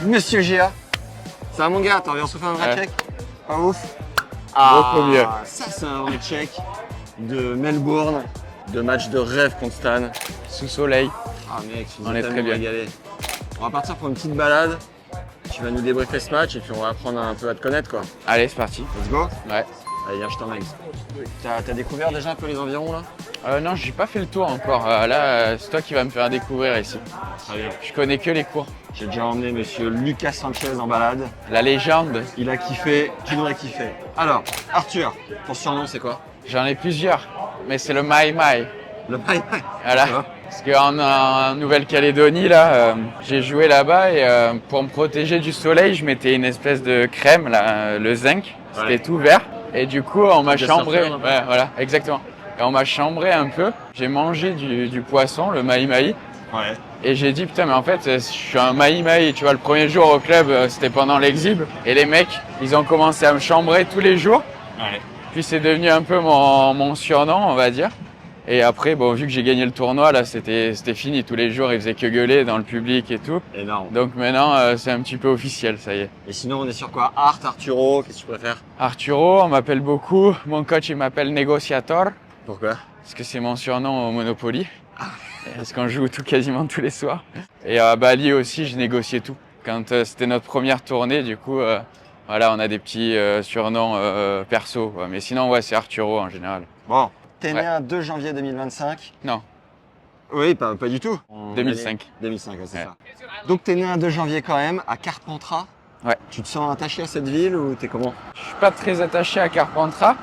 Monsieur Gia. Ça va mon gars, t'as envie de souffler un vrai Ouais. check? Pas ouf. Beaucoup mieux. Ça c'est un vrai check de Melbourne, de match de rêve contre Stan. Sous soleil. Ah mec, tu nous On as est tellement très bien. régalé. On va partir pour une petite balade. Tu vas nous débriefer ce match et puis on va apprendre un peu à te connaître quoi. Allez, c'est parti. Let's go. Ouais. Allez, viens, je t'emmène. T'as découvert déjà un peu les environs là? Non, j'ai pas fait le tour encore. C'est toi qui vas me faire découvrir ici. Très bien. Je connais que les cours. J'ai déjà emmené monsieur Lucas Sanchez en balade. La légende, Il a kiffé, tu l'aurais kiffé. Alors, Arthur, ton surnom c'est quoi? j'en ai plusieurs, mais c'est le Mai Mai. Le Pai Pai. Voilà. Parce qu'en Nouvelle-Calédonie, là, j'ai joué là-bas et pour me protéger du soleil, je mettais une espèce de crème, là, le zinc. C'était Ouais. tout vert. Et du coup, on m'a De chambré. surfeur, un peu. Ouais, voilà, exactement. Et on m'a chambré un peu. J'ai mangé du poisson, le Mai Mai. Ouais. Et j'ai dit, putain, mais en fait, je suis un Mai Mai. Tu vois, le premier jour au club, c'était pendant l'exhib. Et les mecs, ils ont commencé à me chambrer tous les jours. Ouais. Puis c'est devenu un peu mon surnom, on va dire. Et après, bon, vu que j'ai gagné le tournoi, là, c'était fini. Tous les jours, ils faisaient que gueuler dans le public et tout. Énorme. Donc maintenant, c'est un petit peu officiel, ça y est. Et sinon, on est sur quoi? Art, Arturo, qu'est-ce que tu préfères? Arturo, on m'appelle beaucoup. Mon coach, il m'appelle Negociator. Pourquoi? Parce que c'est mon surnom au Monopoly. Parce qu'on joue tout quasiment tous les soirs. Et à Bali aussi, je négociais tout. Quand c'était notre première tournée, du coup, voilà, on a des petits surnoms perso. Quoi. Mais sinon, ouais, c'est Arturo en général. Bon, t'es né Ouais. un 2 janvier 2025. Non, Oui, pas du tout. 2005. 2005, ouais, c'est Ouais. ça. Donc t'es né un 2 janvier quand même, à Carpentras. Ouais. Tu te sens attaché à cette ville ou t'es comment? je suis pas très attaché à Carpentras.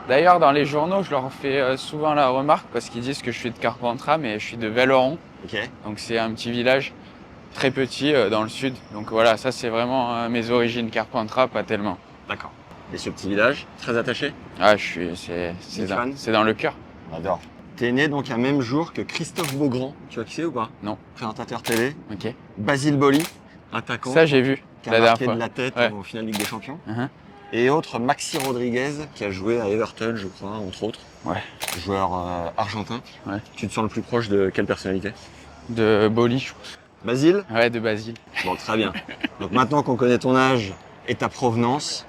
D'ailleurs, dans les journaux, je leur fais souvent la remarque parce qu'ils disent que je suis de Carpentras, mais je suis de Velleron. Ok. Donc c'est un petit village très petit dans le sud. Donc voilà, ça c'est vraiment mes origines. Carpentras, pas tellement. D'accord. Et ce petit village, très attaché? Ah, Big fan. c'est dans le cœur. On adore. T'es né donc un même jour que Christophe Beaugrand. Tu vois qui c'est ou pas? Non. Présentateur télé. Ok. Basile Boli, attaquant. Ça j'ai vu qui la a dernière marqué fois. de la tête Ouais. au final Ligue des Champions. Mhm. Et autre Maxi Rodriguez qui a joué à Everton, je crois, entre autres. Ouais. Joueur argentin. Ouais. Tu te sens le plus proche de quelle personnalité? De Boli, je pense. Basile? Ouais, de Basile. Bon, très bien. Donc maintenant qu'on connaît ton âge et ta provenance,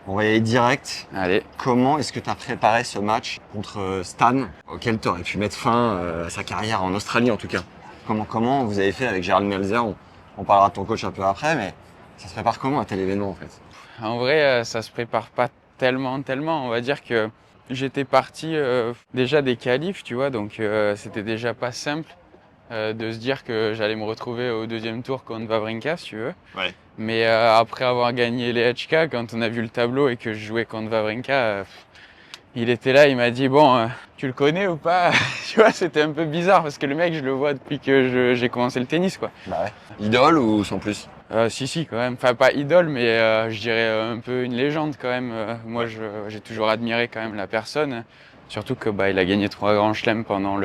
on va y aller direct. Allez. Comment est-ce que tu as préparé ce match contre Stan, auquel tu aurais pu mettre fin à sa carrière en Australie en tout cas? Comment vous avez fait avec Gérald Melzer? On parlera de ton coach un peu après, mais ça se prépare comment un tel événement en fait? En vrai, ça se prépare pas tellement. On va dire que j'étais parti déjà des qualifs, tu vois, donc c'était déjà pas simple de se dire que j'allais me retrouver au deuxième tour contre Wawrinka, si tu veux. Ouais. Mais après avoir gagné les HK, quand on a vu le tableau et que je jouais contre Wawrinka, il était là, il m'a dit bon, tu le connais ou pas? Tu vois, c'était un peu bizarre parce que le mec, je le vois depuis que j'ai commencé le tennis, quoi. Bah ouais. Idole ou sans plus? Si, quand même. Enfin, pas idole, mais je dirais un peu une légende quand même. Moi, j'ai toujours admiré quand même la personne. Surtout que il a gagné 3 grands chelems pendant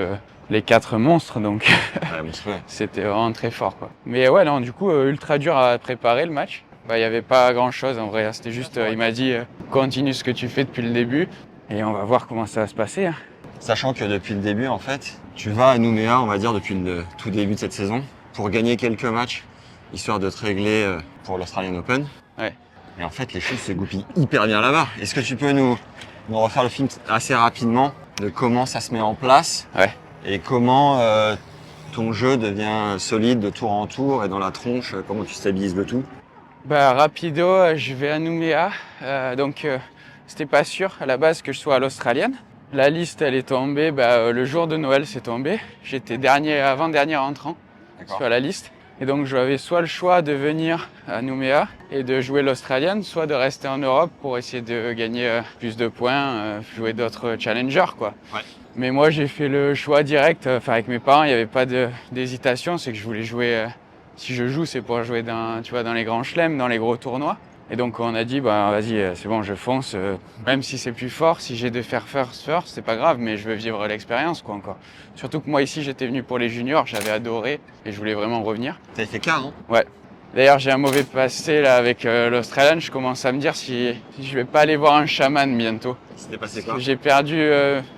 les 4 monstres, donc Ouais, monstrueux. c'était vraiment très fort, quoi. Mais ouais, non, du coup, ultra dur à préparer le match. Il n'y avait pas grand-chose en vrai. C'était juste, il m'a dit, continue ce que tu fais depuis le début et on va voir comment ça va se passer. Hein. Sachant que depuis le début, en fait, tu vas à Nouméa, on va dire depuis le tout début de cette saison, pour gagner quelques matchs, histoire de te régler pour l'Australian Open. Ouais. Et en fait, les choses se goupillent hyper bien là-bas. Est-ce que tu peux nous refaire le film assez rapidement de comment ça se met en place? Ouais. Et comment ton jeu devient solide de tour en tour et dans la tronche, comment tu stabilises le tout? Rapido, je vais à Nouméa. Donc, c'était pas sûr à la base que je sois à l'Australienne. La liste, elle est tombée, le jour de Noël, c'est tombé. J'étais avant-dernier entrant sur la liste. Et donc, j'avais soit le choix de venir à Nouméa et de jouer l'Australienne, soit de rester en Europe pour essayer de gagner plus de points, jouer d'autres challengers, quoi. Ouais. Mais moi, j'ai fait le choix direct. Avec mes parents, il n'y avait pas d'hésitation. C'est que je voulais jouer. Si je joue, c'est pour jouer dans les grands chelems, dans les gros tournois. Et donc on a dit, vas-y, c'est bon, je fonce. Même si c'est plus fort, si j'ai de faire first, c'est pas grave, mais je veux vivre l'expérience, quoi, encore. Surtout que moi, ici, j'étais venu pour les juniors, j'avais adoré et je voulais vraiment revenir. T'avais fait quart, hein? Ouais. D'ailleurs, j'ai un mauvais passé là avec l'Australienne. Je commence à me dire si je vais pas aller voir un chaman bientôt. C'était passé quoi? J'ai perdu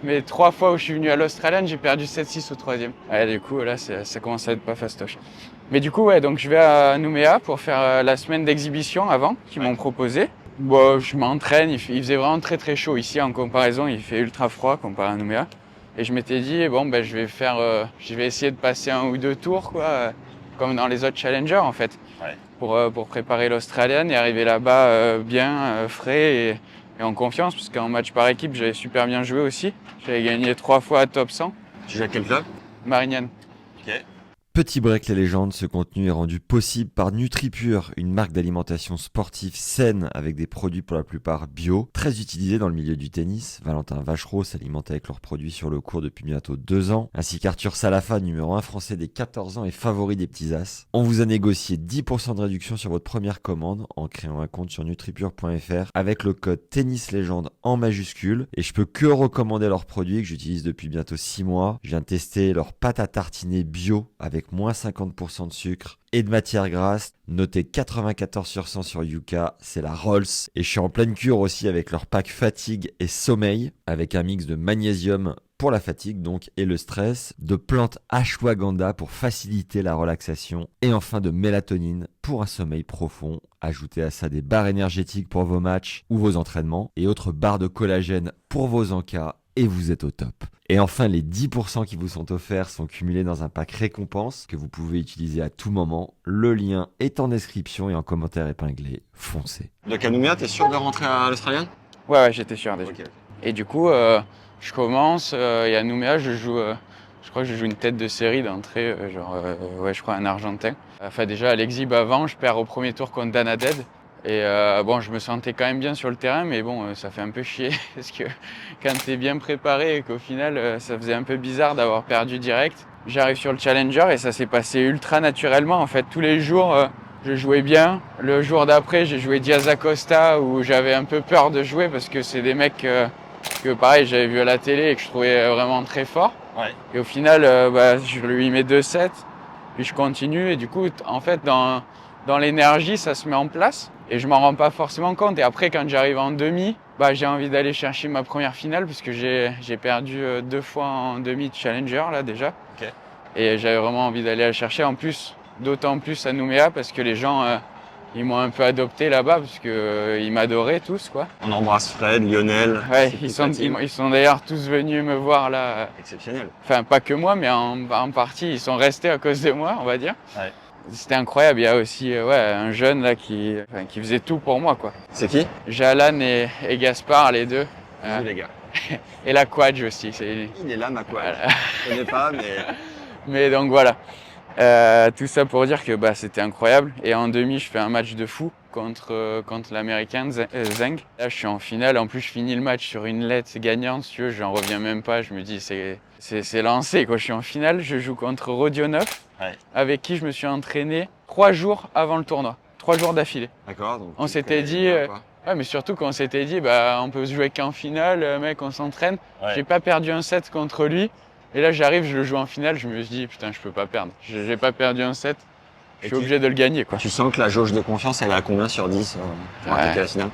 mes 3 fois où je suis venu à l'Australienne, j'ai perdu 7-6 au 3e. Ouais, du coup, là, ça commence à être pas fastoche. Mais du coup, ouais, donc je vais à Nouméa pour faire la semaine d'exhibition avant qu'ils m'ont proposé. Bon, je m'entraîne, il faisait vraiment très très chaud ici en comparaison, il fait ultra froid comparé à Nouméa. Et je m'étais dit, bon, ben, je vais essayer de passer 1 ou 2 tours, quoi, comme dans les autres challengers en fait, pour préparer l'Australienne et arriver là-bas bien, frais et en confiance, parce qu'en match par équipe, j'avais super bien joué aussi. J'avais gagné 3 fois à top 100. Tu joues à quel club? Marignane. Ok. Petit break les légendes, ce contenu est rendu possible par NutriPure, une marque d'alimentation sportive saine avec des produits pour la plupart bio, très utilisés dans le milieu du tennis. Valentin Vachereau s'alimente avec leurs produits sur le court depuis bientôt 2 ans, ainsi qu'Arthur Salafa, numéro 1 français des 14 ans et favori des petits as. On vous a négocié 10% de réduction sur votre première commande en créant un compte sur nutripure.fr avec le code TennisLégende en majuscule, et je peux que recommander leurs produits que j'utilise depuis bientôt 6 mois. Je viens de tester leur pâte à tartiner bio avec moins 50% de sucre et de matière grasse, noté 94 sur 100 sur Yuka, c'est la Rolls. Et je suis en pleine cure aussi avec leur pack fatigue et sommeil, avec un mix de magnésium pour la fatigue donc et le stress, de plantes ashwagandha pour faciliter la relaxation, et enfin de mélatonine pour un sommeil profond. Ajoutez à ça des barres énergétiques pour vos matchs ou vos entraînements, et autres barres de collagène pour vos encas, et vous êtes au top. Et enfin, les 10% qui vous sont offerts sont cumulés dans un pack récompense que vous pouvez utiliser à tout moment. Le lien est en description et en commentaire épinglé. Foncez. Donc à Nouméa, t'es sûr de rentrer à l'Australienne? Ouais, j'étais sûr déjà. Ok. Et du coup, je commence, et à Nouméa, je crois que je joue une tête de série d'entrée, je crois un Argentin. Enfin déjà, à l'exhib avant, je perds au premier tour contre Danaded. Et bon, je me sentais quand même bien sur le terrain, mais bon, ça fait un peu chier, parce que quand t'es bien préparé et qu'au final, ça faisait un peu bizarre d'avoir perdu direct. J'arrive sur le Challenger et ça s'est passé ultra naturellement, en fait. Tous les jours, je jouais bien. Le jour d'après, j'ai joué Diaz Acosta, où j'avais un peu peur de jouer, parce que c'est des mecs que pareil, j'avais vu à la télé et que je trouvais vraiment très forts. Ouais. Et au final, je lui mets 2-7, puis je continue. Et du coup, en fait, dans l'énergie, ça se met en place. Et je m'en rends pas forcément compte. Et après, quand j'arrive en demi, j'ai envie d'aller chercher ma première finale, puisque j'ai perdu 2 fois en demi de Challenger, là, déjà. Ok. Et j'avais vraiment envie d'aller la chercher. En plus, d'autant plus à Nouméa, parce que les gens, ils m'ont un peu adopté là-bas, parce que ils m'adoraient tous, quoi. On embrasse Fred, Lionel. Ouais, c'est ils sont d'ailleurs tous venus me voir, là. exceptionnel. Enfin, pas que moi, mais en partie, ils sont restés à cause de moi, on va dire. Ouais. C'était incroyable. Il y a aussi un jeune là qui faisait tout pour moi, quoi. C'est qui? Jalan et Gaspard, les deux. Bisous, les gars. Et la Quadj aussi. Il est là, ma quoi. Voilà. Je connais pas, mais. Mais donc voilà. Tout ça pour dire que c'était incroyable. Et en demi, je fais un match de fou contre l'américain Zeng. Là, je suis en finale. En plus, je finis le match sur une lettre gagnante. Si tu veux, j'en reviens même pas. Je me dis, c'est lancé, quoi. Je suis en finale. Je joue contre Rodionov, avec qui je me suis entraîné 3 jours avant le tournoi. 3 jours d'affilée. D'accord. Donc On s'était dit, ouais, mais surtout qu'on s'était dit, on peut se jouer qu'en finale, mec, on s'entraîne. Ouais. J'ai pas perdu un set contre lui. Et là, j'arrive, je le joue en finale, je me suis dit, putain, je peux pas perdre. J'ai pas perdu un set, je suis obligé de le gagner, quoi. Tu sens que la jauge de confiance, elle est à combien sur 10 pour attaquer la finale?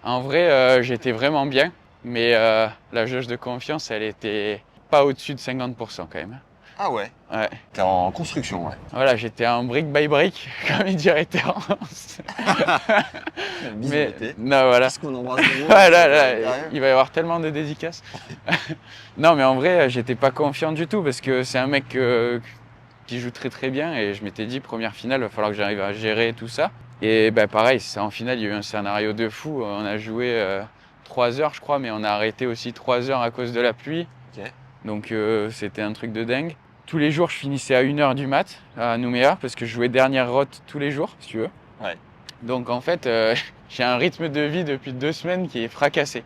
En vrai, j'étais vraiment bien, mais la jauge de confiance, elle était pas au-dessus de 50% quand même. Ah ouais? Ouais. T'es en construction, ouais. Voilà, j'étais en brick by brick, comme il dirait Terence. Mais non, voilà. Qu'est-ce qu'on embrasse de Ouais, là, il va y avoir tellement de dédicaces. Non, mais en vrai, j'étais pas confiant du tout, parce que c'est un mec qui joue très très bien, et je m'étais dit, première finale, il va falloir que j'arrive à gérer tout ça. Et pareil, en finale, il y a eu un scénario de fou. On a joué 3 heures, je crois, mais on a arrêté aussi 3 heures à cause de la pluie. Ok. Donc c'était un truc de dingue. Tous les jours, je finissais à 1h du mat à Nouméa, parce que je jouais dernière rote tous les jours, si tu veux. Ouais. Donc en fait, j'ai un rythme de vie depuis 2 semaines qui est fracassé.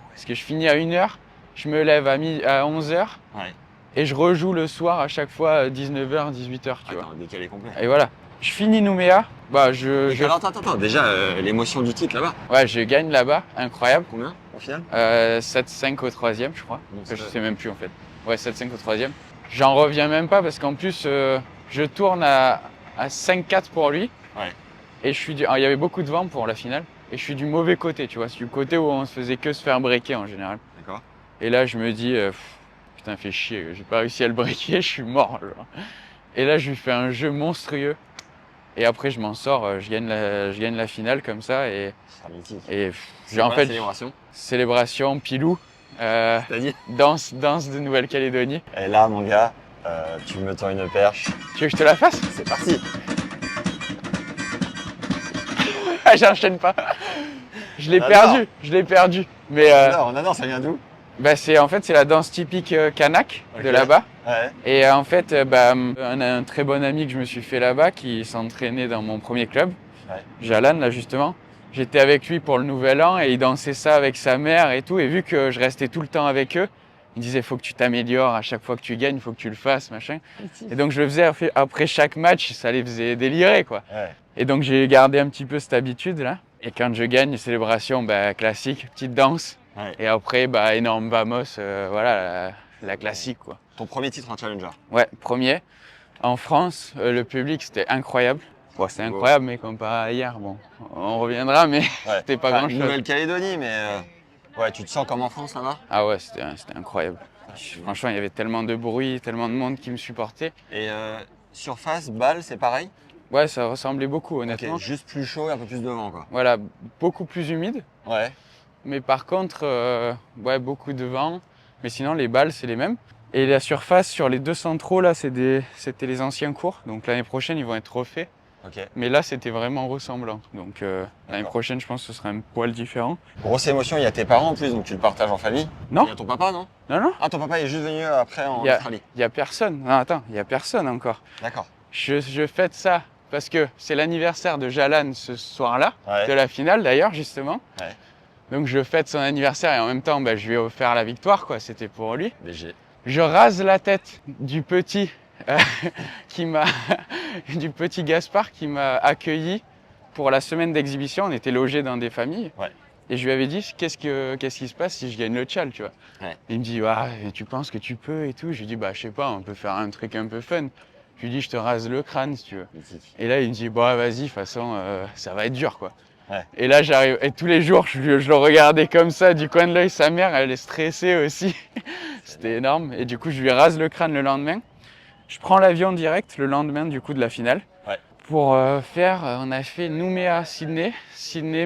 Parce que je finis à 1h, je me lève à 11h, Ouais. et je rejoue le soir à chaque fois à 19h, 18h, tu vois. Attends, décalé complet. Et voilà. Je finis Nouméa, Alors, attends, déjà, l'émotion du titre là-bas. ouais, je gagne là-bas, incroyable. Combien au final? 7-5 au 3e, je crois. Donc, Je sais même plus en fait. Ouais, 7-5 au 3e. J'en reviens même pas, parce qu'en plus, je tourne à 5-4 pour lui. Ouais. Et il y avait beaucoup de vent pour la finale. Et je suis du mauvais côté, tu vois. C'est du côté où on se faisait que se faire breaker en général. D'accord. Et là, je me dis, putain, fait chier, j'ai pas réussi à le breaker, je suis mort. Genre. Et là, je lui fais un jeu monstrueux. Et après, je m'en sors, je gagne la finale comme ça. C'est mythique. Et C'est en quoi la fait, célébration? célébration, pilou, C'est-à-dire? danse de Nouvelle-Calédonie. Et là, mon gars, tu me tends une perche. Tu veux que je te la fasse? C'est parti. Ah, j'enchaîne pas. Je l'ai On adore. perdu. Mais On adore, ça vient d'où? en fait, c'est la danse typique kanak de Ok. là-bas. Ouais. Et en fait, on a un très bon ami que je me suis fait là-bas qui s'entraînait dans mon premier club, Ouais. Jalan, là justement. J'étais avec lui pour le nouvel an et il dansait ça avec sa mère et tout. Et vu que je restais tout le temps avec eux, il me disait faut que tu t'améliores à chaque fois que tu gagnes, faut que tu le fasses, machin. Et donc je le faisais après chaque match, ça les faisait délirer, quoi. Ouais. Et donc j'ai gardé un petit peu cette habitude là. Et quand je gagne, célébration classique, petite danse. Ouais. Et après, énorme vamos, voilà, la classique, quoi. Ton premier titre en challenger. Ouais, premier. En France, le public, c'était incroyable. Bon, c'était Wow. incroyable, mais comparé à hier, bon, on reviendra, mais Ouais. c'était pas grand-chose. Nouvelle-Calédonie, mais ouais, tu te sens comme en France là-bas? Ah ouais, c'était incroyable. Franchement, il y avait tellement de bruit, tellement de monde qui me supportait. Et surface, balle, c'est pareil? Ouais, ça ressemblait beaucoup, Ok, honnêtement. juste plus chaud et un peu plus de vent, quoi. Voilà, beaucoup plus humide, Ouais. mais par contre, beaucoup de vent. Mais sinon, les balles, c'est les mêmes. Et la surface sur les deux centraux, là, c'était les anciens cours. Donc l'année prochaine, ils vont être refaits. Ok. Mais là, c'était vraiment ressemblant. Donc l'année prochaine, je pense que ce sera un poil différent. Grosse émotion, il y a tes parents en plus, donc tu le partages en famille. Non. Il y a ton papa, non? Non, non, Ah, ton papa est juste venu après en Il y a- Australie. il n'y a personne. Non, attends, il n'y a personne encore. D'accord. Je fête ça parce que c'est l'anniversaire de Jalan ce soir-là, Ouais. de la finale d'ailleurs, justement. Ouais. Donc je fête son anniversaire et en même temps, je lui ai offert la victoire, quoi. C'était pour lui. Léger. Je rase la tête du petit du petit Gaspard qui m'a accueilli pour la semaine d'exhibition. On était logés dans des familles. Ouais. Et je lui avais dit qu'est-ce qui se passe si je gagne le tchal, tu vois. Ouais. Il me dit tu penses que tu peux et tout. Je lui dis je sais pas, on peut faire un truc un peu fun. Je lui dis je te rase le crâne si tu veux. Mythique. Et là il me dit vas-y, de toute façon ça va être dur, quoi. Ouais. Et là j'arrive et tous les jours je le regardais comme ça du coin de l'œil. Sa mère elle est stressée aussi. C'était énorme. Et du coup je lui rase le crâne le lendemain. Je prends l'avion direct le lendemain du coup de la finale. Ouais. Pour on a fait Nouméa, Sydney,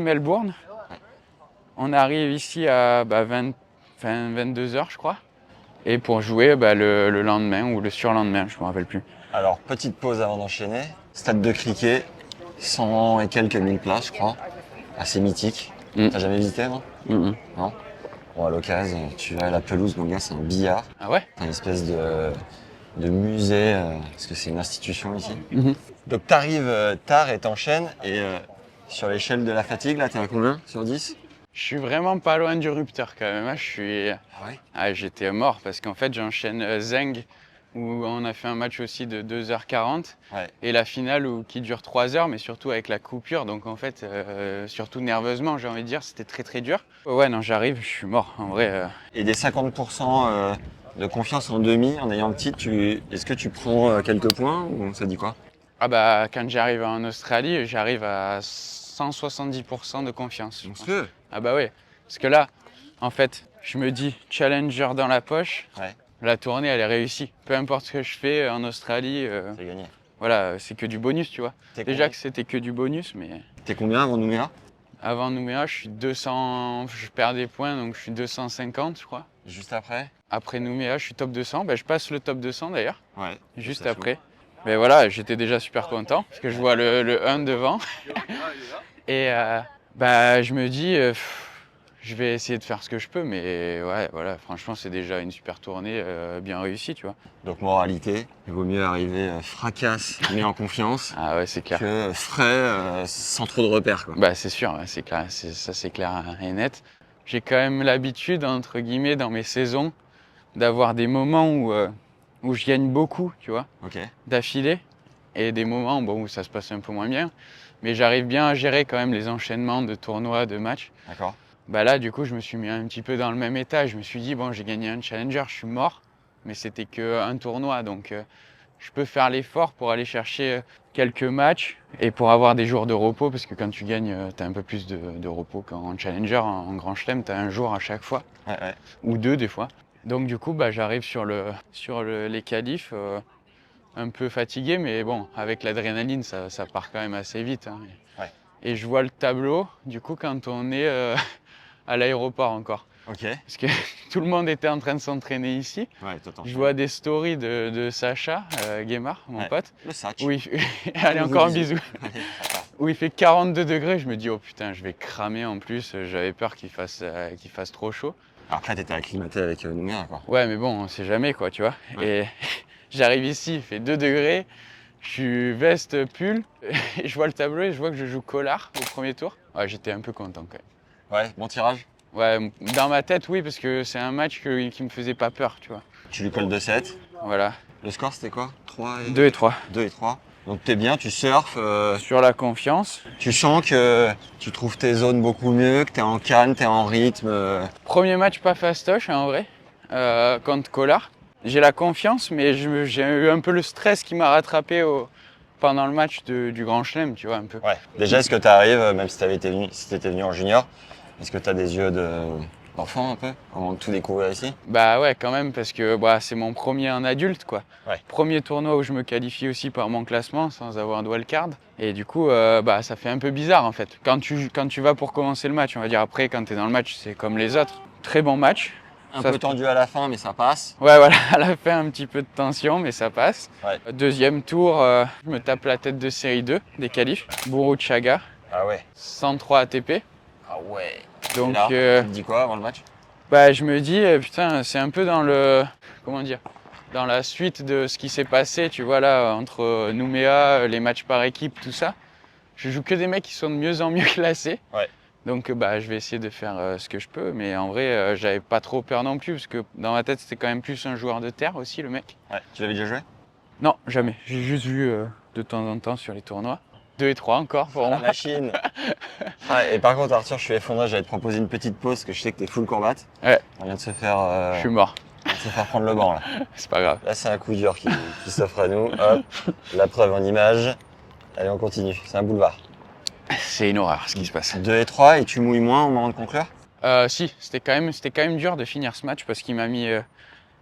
Melbourne. Ouais. On arrive ici à 22h je crois. Et pour jouer le lendemain ou le surlendemain, je me rappelle plus. Alors, petite pause avant d'enchaîner. Stade de cricket, 100 et quelques mille places, je crois. Assez mythique. T'as jamais visité, non? Non? Bon, à l'occasion, tu vas à la pelouse, mon gars, c'est un billard. Ah ouais? T'as une espèce de musée, parce que c'est une institution ici. Mhm. Donc, t'arrives tard et t'enchaînes. Et sur l'échelle de la fatigue, là, t'es à combien sur 10? Je suis vraiment pas loin du rupteur quand même. Ah ouais? J'étais mort parce qu'en fait j'enchaîne Zeng où on a fait un match aussi de 2h40 Ouais. et la finale qui dure 3h mais surtout avec la coupure. Donc en fait, surtout nerveusement j'ai envie de dire, c'était très très dur. Ouais non, j'arrive, je suis mort en vrai. Et des 50% de confiance en demi, en ayant le titre, est-ce que tu prends quelques points ou ça dit quoi? Quand j'arrive en Australie, j'arrive à 170% de confiance. Monstrueux. Ah bah ouais, parce que là, en fait, je me dis challenger dans la poche, Ouais. la tournée elle est réussie. Peu importe ce que je fais en Australie, C'est gagné. voilà, c'est que du bonus, tu vois. T'es Déjà combien? que c'était que du bonus, mais T'es combien avant Nouméa? avant Nouméa, je suis 200, je perds des points, donc je suis 250, je crois. Juste après? Après Nouméa, je suis top 200, je passe le top 200 d'ailleurs, Ouais. juste Ça après. Mais voilà, j'étais déjà super content, parce que je vois le 1 devant. Et je me dis, je vais essayer de faire ce que je peux, mais ouais, voilà, franchement, c'est déjà une super tournée bien réussie, tu vois. Donc moralité, il vaut mieux arriver fracasse mais en confiance Ah ouais, c'est clair. que frais sans trop de repères, quoi. Bah c'est sûr, ouais, c'est clair, ça c'est clair et net. J'ai quand même l'habitude, entre guillemets, dans mes saisons, d'avoir des moments où je gagne beaucoup, tu vois, Ok. d'affilée, et des moments où ça se passe un peu moins bien. Mais j'arrive bien à gérer quand même les enchaînements de tournois, de matchs. D'accord. Là, du coup, je me suis mis un petit peu dans le même état. Je me suis dit, bon, j'ai gagné un challenger, je suis mort, mais c'était qu'un tournoi, donc je peux faire l'effort pour aller chercher quelques matchs et pour avoir des jours de repos, parce que quand tu gagnes, tu as un peu plus de repos qu'en challenger. En grand chelem, tu as un jour à chaque fois, Ouais. ou deux des fois. Donc du coup, j'arrive sur les qualifs. un peu fatigué, mais bon, avec l'adrénaline, ça part quand même assez vite. Hein. Ouais. Et je vois le tableau, du coup, quand on est à l'aéroport encore. Ok. Parce que tout le monde était en train de s'entraîner ici. Ouais, toi t'enchaînes. Je vois des stories de Sacha Guémard, mon Ouais. pote. Le Satch. Oui, allez, Comme vous encore un disiez. bisou. Allez, ça passe. Où il fait 42 degrés, je me dis, oh putain, je vais cramer en plus. J'avais peur qu'il fasse trop chaud. Après, t'étais acclimaté avec Nouméa, quoi. Ouais, mais bon, on sait jamais, quoi, tu vois. Ouais. Et j'arrive ici, il fait 2 degrés. Je suis veste, pull, et je vois le tableau et je vois que je joue Collard au premier tour. Ouais, j'étais un peu content quand même. Ouais, bon tirage. Ouais, dans ma tête, oui, parce que c'est un match qui me faisait pas peur, tu vois. Tu lui colles 2-7. Voilà, Le score, c'était quoi? 3 et... 2 et 3. 2 et 3. Donc t'es bien, tu surfes. Sur la confiance. Tu sens que tu trouves tes zones beaucoup mieux, que t'es en calme, t'es en rythme. Premier match pas fastoche, en vrai, contre Collard. J'ai la confiance, mais j'ai eu un peu le stress qui m'a rattrapé pendant le match du Grand Chelem, tu vois, un peu. Ouais. Déjà, est-ce que t'arrives, même si t'étais venu en junior, est-ce que t'as des yeux d'enfant un peu, avant de tout découvrir ici? Bah ouais, quand même, parce que c'est mon premier en adulte, quoi. Ouais. Premier tournoi où je me qualifie aussi par mon classement, sans avoir de wildcard. Et du coup, ça fait un peu bizarre, en fait. Quand tu vas pour commencer le match, on va dire après, quand t'es dans le match, c'est comme les autres. Très bon match. Un Ça peu se- tendu à la fin, mais ça passe. Ouais, voilà, à la fin, un petit peu de tension, mais ça passe. Ouais. Deuxième tour, je me tape la tête de série 2 des qualifs. Bourou-Chaga, Ah ouais. 103 ATP. Ah ouais. Donc, Et là, tu te dis quoi avant le match? je me dis, putain, c'est un peu dans le. Comment dire? Dans la suite de ce qui s'est passé, tu vois, là, entre Nouméa, les matchs par équipe, tout ça. Je joue que des mecs qui sont de mieux en mieux classés. Ouais. Donc, je vais essayer de faire ce que je peux. Mais en vrai, j'avais pas trop peur non plus, parce que dans ma tête, c'était quand même plus un joueur de terre aussi, le mec. Ouais. Tu l'avais déjà joué? Non, jamais. J'ai juste vu de temps en temps sur les tournois. 2 et 3 encore pour La moi. machine. Ah, et par contre, Arthur, je suis effondré, j'allais te proposer une petite pause, parce que je sais que t'es full courbatte. Ouais. On vient de se faire, Je suis mort. prendre le banc, là. C'est pas grave. Là, c'est un coup dur qui s'offre à nous. Hop, la preuve en image. Allez, on continue. C'est un boulevard. C'est une horreur ce qui se passe. 2 et 3, et tu mouilles moins au moment de conclure? Si, c'était quand même dur de finir ce match parce qu'il m'a mis.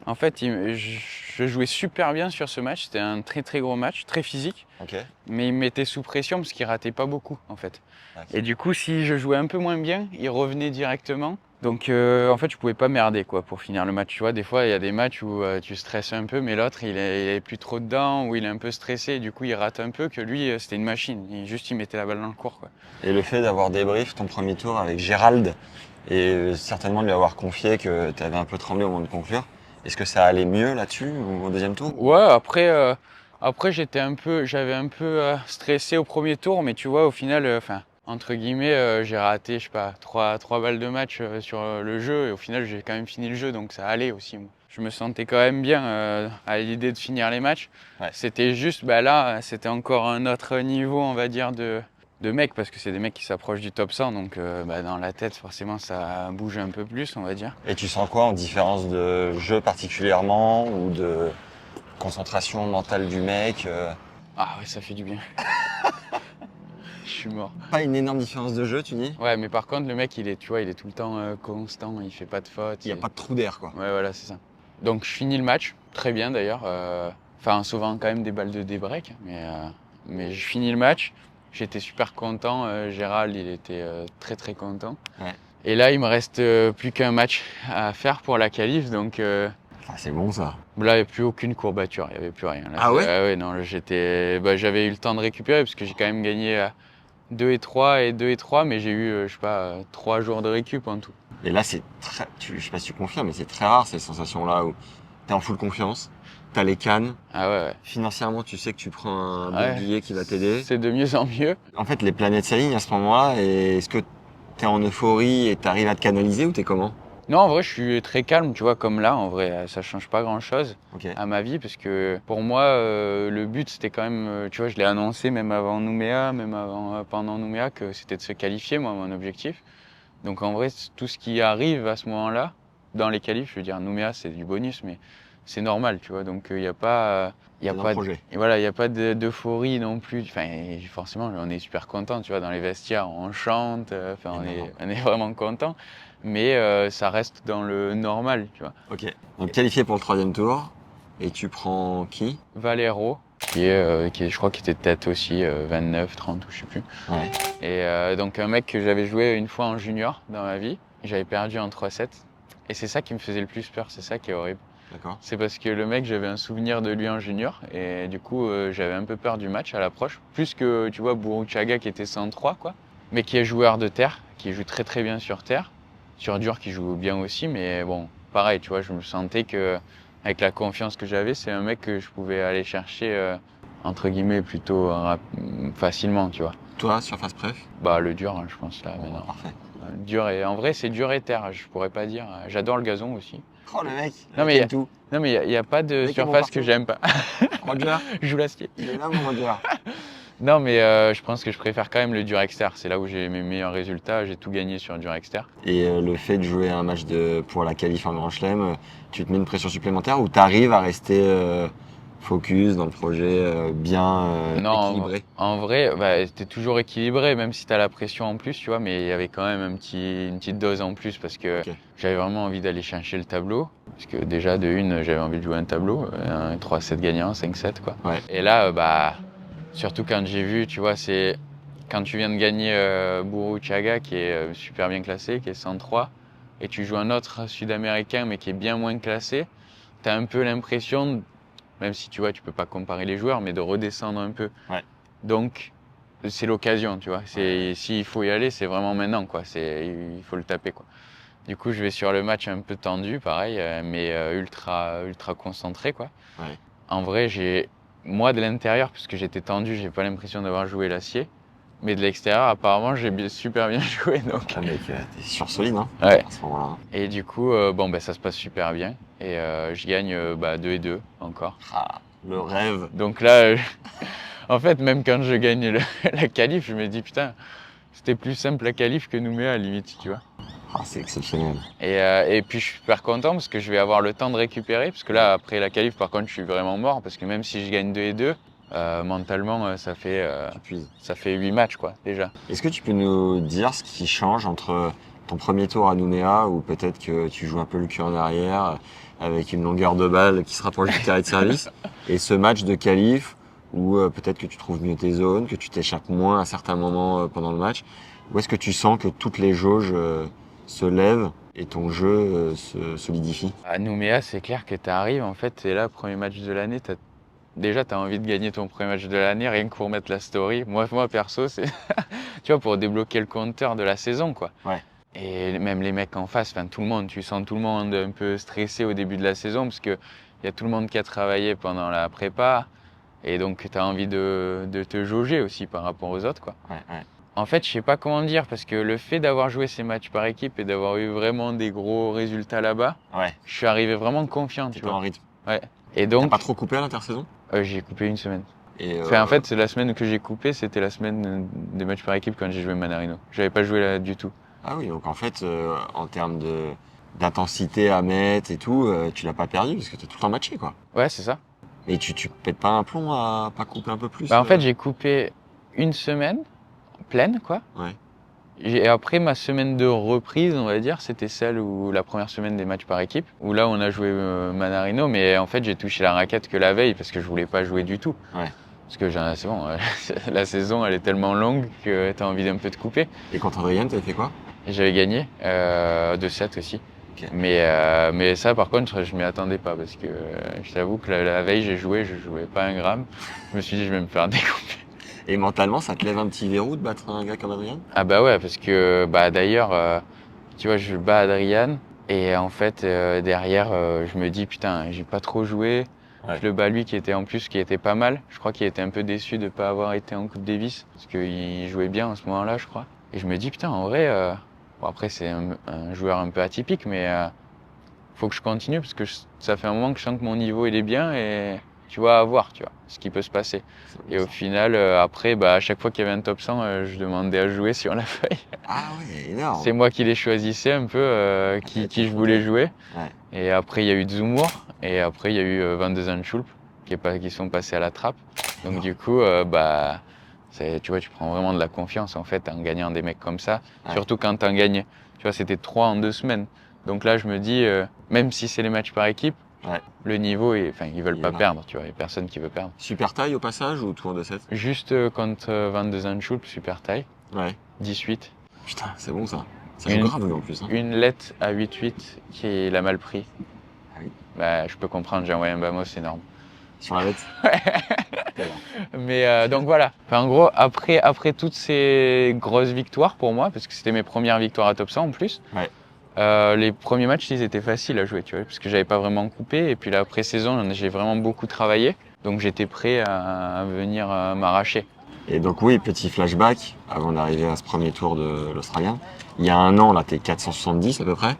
En fait, je jouais super bien sur ce match. C'était un très très gros match, très physique. Ok. Mais il me mettait sous pression parce qu'il ratait pas beaucoup en fait. Ok. Et du coup, si je jouais un peu moins bien, il revenait directement. Donc en fait, je pouvais pas merder quoi pour finir le match. Tu vois, des fois, il y a des matchs où tu stresses un peu, mais l'autre, il est plus trop dedans, ou il est un peu stressé, et du coup, il rate un peu. Que lui, c'était une machine. Il mettait la balle dans le court quoi. Et le fait d'avoir débrief ton premier tour avec Gérald, et certainement de lui avoir confié que tu avais un peu tremblé au moment de conclure, est-ce que ça allait mieux là-dessus au deuxième tour? Ouais, après j'avais un peu stressé au premier tour, mais tu vois, au final, entre guillemets, j'ai raté, je sais pas, trois balles de match sur le jeu, et au final, j'ai quand même fini le jeu, donc ça allait aussi. Moi. Je me sentais quand même bien à l'idée de finir les matchs. Ouais. C'était juste, là, c'était encore un autre niveau, on va dire, de mecs, parce que c'est des mecs qui s'approchent du top 100, donc dans la tête, forcément, ça bouge un peu plus, on va dire. Et tu sens quoi en différence de jeu particulièrement, ou de concentration mentale du mec Ah ouais, ça fait du bien. Je suis mort. Pas une énorme différence de jeu, tu dis? Ouais, mais par contre, le mec, il est tout le temps constant, il fait pas de faute. Il n'y a pas de trou d'air, quoi. Ouais, voilà, c'est ça. Donc, je finis le match, très bien d'ailleurs, en sauvant quand même des balles de débreak, mais je finis le match, j'étais super content, Gérald, il était très très content. Ouais. Et là, il me reste plus qu'un match à faire pour la qualif, donc Ah, c'est bon, ça. là, il n'y a plus aucune courbature, il n'y avait plus rien. Là, Ah ouais? ouais, non, là, j'avais eu le temps de récupérer, parce que j'ai quand même gagné 2 et 3 et 2 et 3, mais j'ai eu, 3 jours de récup en tout. Et là, c'est très, je sais pas si tu confirmes, mais c'est très rare ces sensations-là où t'es en full confiance, t'as les cannes, Ah ouais. financièrement, tu sais que tu prends un Ouais. bon billet qui va t'aider. C'est de mieux en mieux. En fait, les planètes s'alignent à ce moment-là, et est-ce que t'es en euphorie et t'arrives à te canaliser, ou t'es comment? Non, en vrai, je suis très calme, tu vois, comme là, en vrai, ça change pas grand-chose Ok. à ma vie, parce que pour moi, le but, c'était quand même, tu vois, je l'ai annoncé même avant Nouméa, pendant Nouméa, que c'était de se qualifier, moi, mon objectif. Donc en vrai, tout ce qui arrive à ce moment-là, dans les qualifs, je veux dire, Nouméa, c'est du bonus, mais c'est normal, tu vois, donc il n'y a pas... C'est un projet. Et voilà, il n'y a pas d'euphorie non plus. Enfin, forcément, on est super content, tu vois, dans les vestiaires, on chante, on est vraiment content. Mais ça reste dans le normal, tu vois. Ok. Donc qualifié pour le troisième tour, Et tu prends qui? Valero, je crois qu'il était tête aussi, 29, 30 ou je sais plus. Ouais. Et donc un mec que j'avais joué une fois en junior dans ma vie, j'avais perdu en 3-7. Et c'est ça qui me faisait le plus peur, c'est ça qui est horrible. D'accord. C'est parce que le mec, j'avais un souvenir de lui en junior et du coup j'avais un peu peur du match à l'approche. Plus que tu vois Burruchaga qui était 103 quoi, mais qui est joueur de terre, qui joue très très bien sur terre. Sur dur qui joue bien aussi, mais bon, pareil, tu vois, je me sentais que avec la confiance que j'avais, c'est un mec que je pouvais aller chercher entre guillemets plutôt facilement, tu vois. Toi, surface préf? Bah le dur, hein, je pense là Bon, maintenant. parfait. Dur et en vrai c'est dur et terre, je pourrais pas dire. J'adore le gazon aussi. Oh le mec, Non, mais il aime tout. Non mais y a pas de Mec, il est bon surface que partout. j'aime pas. Roger, Je joue l'acier. il est là mon Roger. Non mais je pense que je préfère quand même le dur exter. C'est là où j'ai mes meilleurs résultats. J'ai tout gagné sur le dur exter. Et le fait de jouer un match pour la qualif en Grand Chelem, tu te mets une pression supplémentaire ou tu arrives à rester focus dans le projet, bien Non, équilibré? en vrai, bah, t'es toujours équilibré, même si t'as la pression en plus, tu vois, mais il y avait quand même une petite dose en plus parce que Ok. j'avais vraiment envie d'aller chercher le tableau. Parce que déjà, de une, j'avais envie de jouer un tableau, un 3-7 gagnant, 5-7, quoi. Ouais. Et là, bah, surtout quand j'ai vu, tu vois, c'est quand tu viens de gagner Burruchaga, qui est super bien classé, qui est 103, et tu joues un autre sud-américain, mais qui est bien moins classé, t'as un peu l'impression, même si tu vois, tu peux pas comparer les joueurs, mais de redescendre un peu. Ouais. Donc, c'est l'occasion, tu vois. S'il faut y aller, c'est vraiment maintenant, quoi. Il faut le taper, quoi. Du coup, je vais sur le match un peu tendu, pareil, mais ultra concentré, quoi. Ouais. En vrai, moi de l'intérieur, puisque j'étais tendu, j'ai pas l'impression d'avoir joué l'acier. Mais de l'extérieur, apparemment, super bien joué, donc. Ah mec, t'es sur solide hein, Ouais. à ce moment-là. Hein. Et du coup, bon, ben, ça se passe super bien. Et je gagne 2-2 encore. Ah, le rêve. Donc là, en fait, même quand je gagne la qualif, je me dis putain, c'était plus simple la qualif que Nouméa à limite, tu vois. Ah, c'est exceptionnel. Et puis je suis super content parce que je vais avoir le temps de récupérer. Parce que là, après la qualif, par contre, je suis vraiment mort. Parce que même si je gagne 2-2, mentalement, ça fait 8 matchs, quoi, déjà. Est-ce que tu peux nous dire ce qui change entre ton premier tour à Nouméa, où peut-être que tu joues un peu le cul en arrière, avec une longueur de balle qui se rapproche du carré de service, et ce match de qualif, où peut-être que tu trouves mieux tes zones, que tu t'échappes moins à certains moments pendant le match? Où est-ce que tu sens que toutes les jauges se lèvent et ton jeu se solidifie? À Nouméa, c'est clair que tu arrives, en fait, c'est là, premier match de l'année, déjà, tu as envie de gagner ton premier match de l'année, rien que pour mettre la story. Moi perso, c'est tu vois, pour débloquer le compteur de la saison, quoi. Ouais. Et même les mecs en face, enfin tout le monde, tu sens tout le monde un peu stressé au début de la saison parce que il y a tout le monde qui a travaillé pendant la prépa et donc tu as envie de te jauger aussi par rapport aux autres, quoi. Ouais, ouais. En fait, je sais pas comment dire parce que le fait d'avoir joué ces matchs par équipe et d'avoir eu vraiment des gros résultats là-bas, Ouais, je suis arrivé vraiment confiant, tu t'étais en vois. rythme. Ouais. Et T'as donc pas trop coupé à l'intersaison? j'ai coupé une semaine. Et Enfin, en fait, c'est la semaine que j'ai coupé, c'était la semaine des matchs par équipe quand j'ai joué Manarino. J'avais pas joué là du tout. ah oui, donc en fait, en termes d'intensité à mettre et tout, tu l'as pas perdu parce que t'as tout le temps matché, quoi. Ouais, c'est ça. Et tu pètes pas un plomb à pas couper un peu plus? Bah, en fait, j'ai coupé une semaine pleine, quoi. Ouais. Et après, ma semaine de reprise, on va dire, c'était celle où la première semaine des matchs par équipe, où là, on a joué Manarino, mais en fait, j'ai touché la raquette que la veille parce que je voulais pas jouer du tout. Ouais. Parce que c'est bon, la saison, elle est tellement longue que t'as envie d'un peu de couper. Et contre Adrien, t'avais fait quoi? Et j'avais gagné 2-7 aussi. Ok. Mais ça, par contre, je m'y attendais pas parce que je t'avoue que la veille, je jouais pas un gramme. Je me suis dit, je vais me faire découper. Et mentalement, ça te lève un petit verrou de battre un gars comme Adrien? Ah bah ouais, parce que d'ailleurs, tu vois, je bats Adrian et en fait derrière, je me dis putain, j'ai pas trop joué. Ouais. Je le bats lui qui était pas mal. Je crois qu'il était un peu déçu de pas avoir été en Coupe Davis parce qu'il jouait bien en ce moment-là, je crois. Et je me dis putain, en vrai, bon après c'est un joueur un peu atypique, mais faut que je continue parce que ça fait un moment que je sens que mon niveau il est bien et tu vois, à voir, tu vois, ce qui peut se passer. Et au final, après, à chaque fois qu'il y avait un top 100, je demandais à jouer sur la feuille. Ah ouais, énorme. C'est moi qui les choisissais un peu, qui je voulais jouer. Ouais. Et après, il y a eu Zumur. Et après, il y a eu Van de Zandschulp qui sont passés à la trappe. Donc du coup, tu vois, tu prends vraiment de la confiance en fait en gagnant des mecs comme ça. Ouais. Surtout quand t'en gagnes. Tu vois, c'était 3 en 2 semaines. Donc là, je me dis, même si c'est les matchs par équipe, Ouais. Le niveau, ils veulent Il est pas là. perdre, tu vois. Il n'y a personne qui veut perdre. Super taille au passage ou tour de 7? Juste contre Van de Zandschulp, super taille, Ouais. 18. Putain, c'est bon ça. Ça joue Une- grave en plus. Hein. Une lettre à 8-8 qui l'a mal pris. Ah oui. Bah, je peux comprendre, j'ai envoyé un Bamos, c'est énorme. Sur la lettre. Mais donc voilà. Enfin, en gros, après toutes ces grosses victoires pour moi, parce que c'était mes premières victoires à top 100 en plus, Ouais. les premiers matchs, ils étaient faciles à jouer, tu vois, parce que j'avais pas vraiment coupé. Et puis la pré-saison, j'ai vraiment beaucoup travaillé. Donc j'étais prêt à venir m'arracher. Et donc oui, petit flashback, avant d'arriver à ce premier tour de l'Australien. Il y a un an, là, t'es 470 à peu près.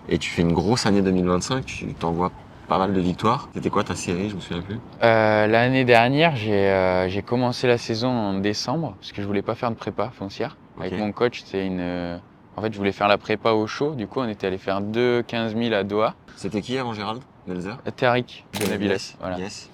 Et tu fais une grosse année 2025, tu t'envoies pas mal de victoires. C'était quoi ta série, je me souviens plus? L'année dernière, j'ai commencé la saison en décembre, parce que je voulais pas faire de prépa foncière. Ok. Avec mon coach, en fait, je voulais faire la prépa au chaud. Du coup, on était allé faire 15 000 à Doha. C'était qui avant Gérald Melzer? Tariq de Nabiles. Yes. Voilà. Yes.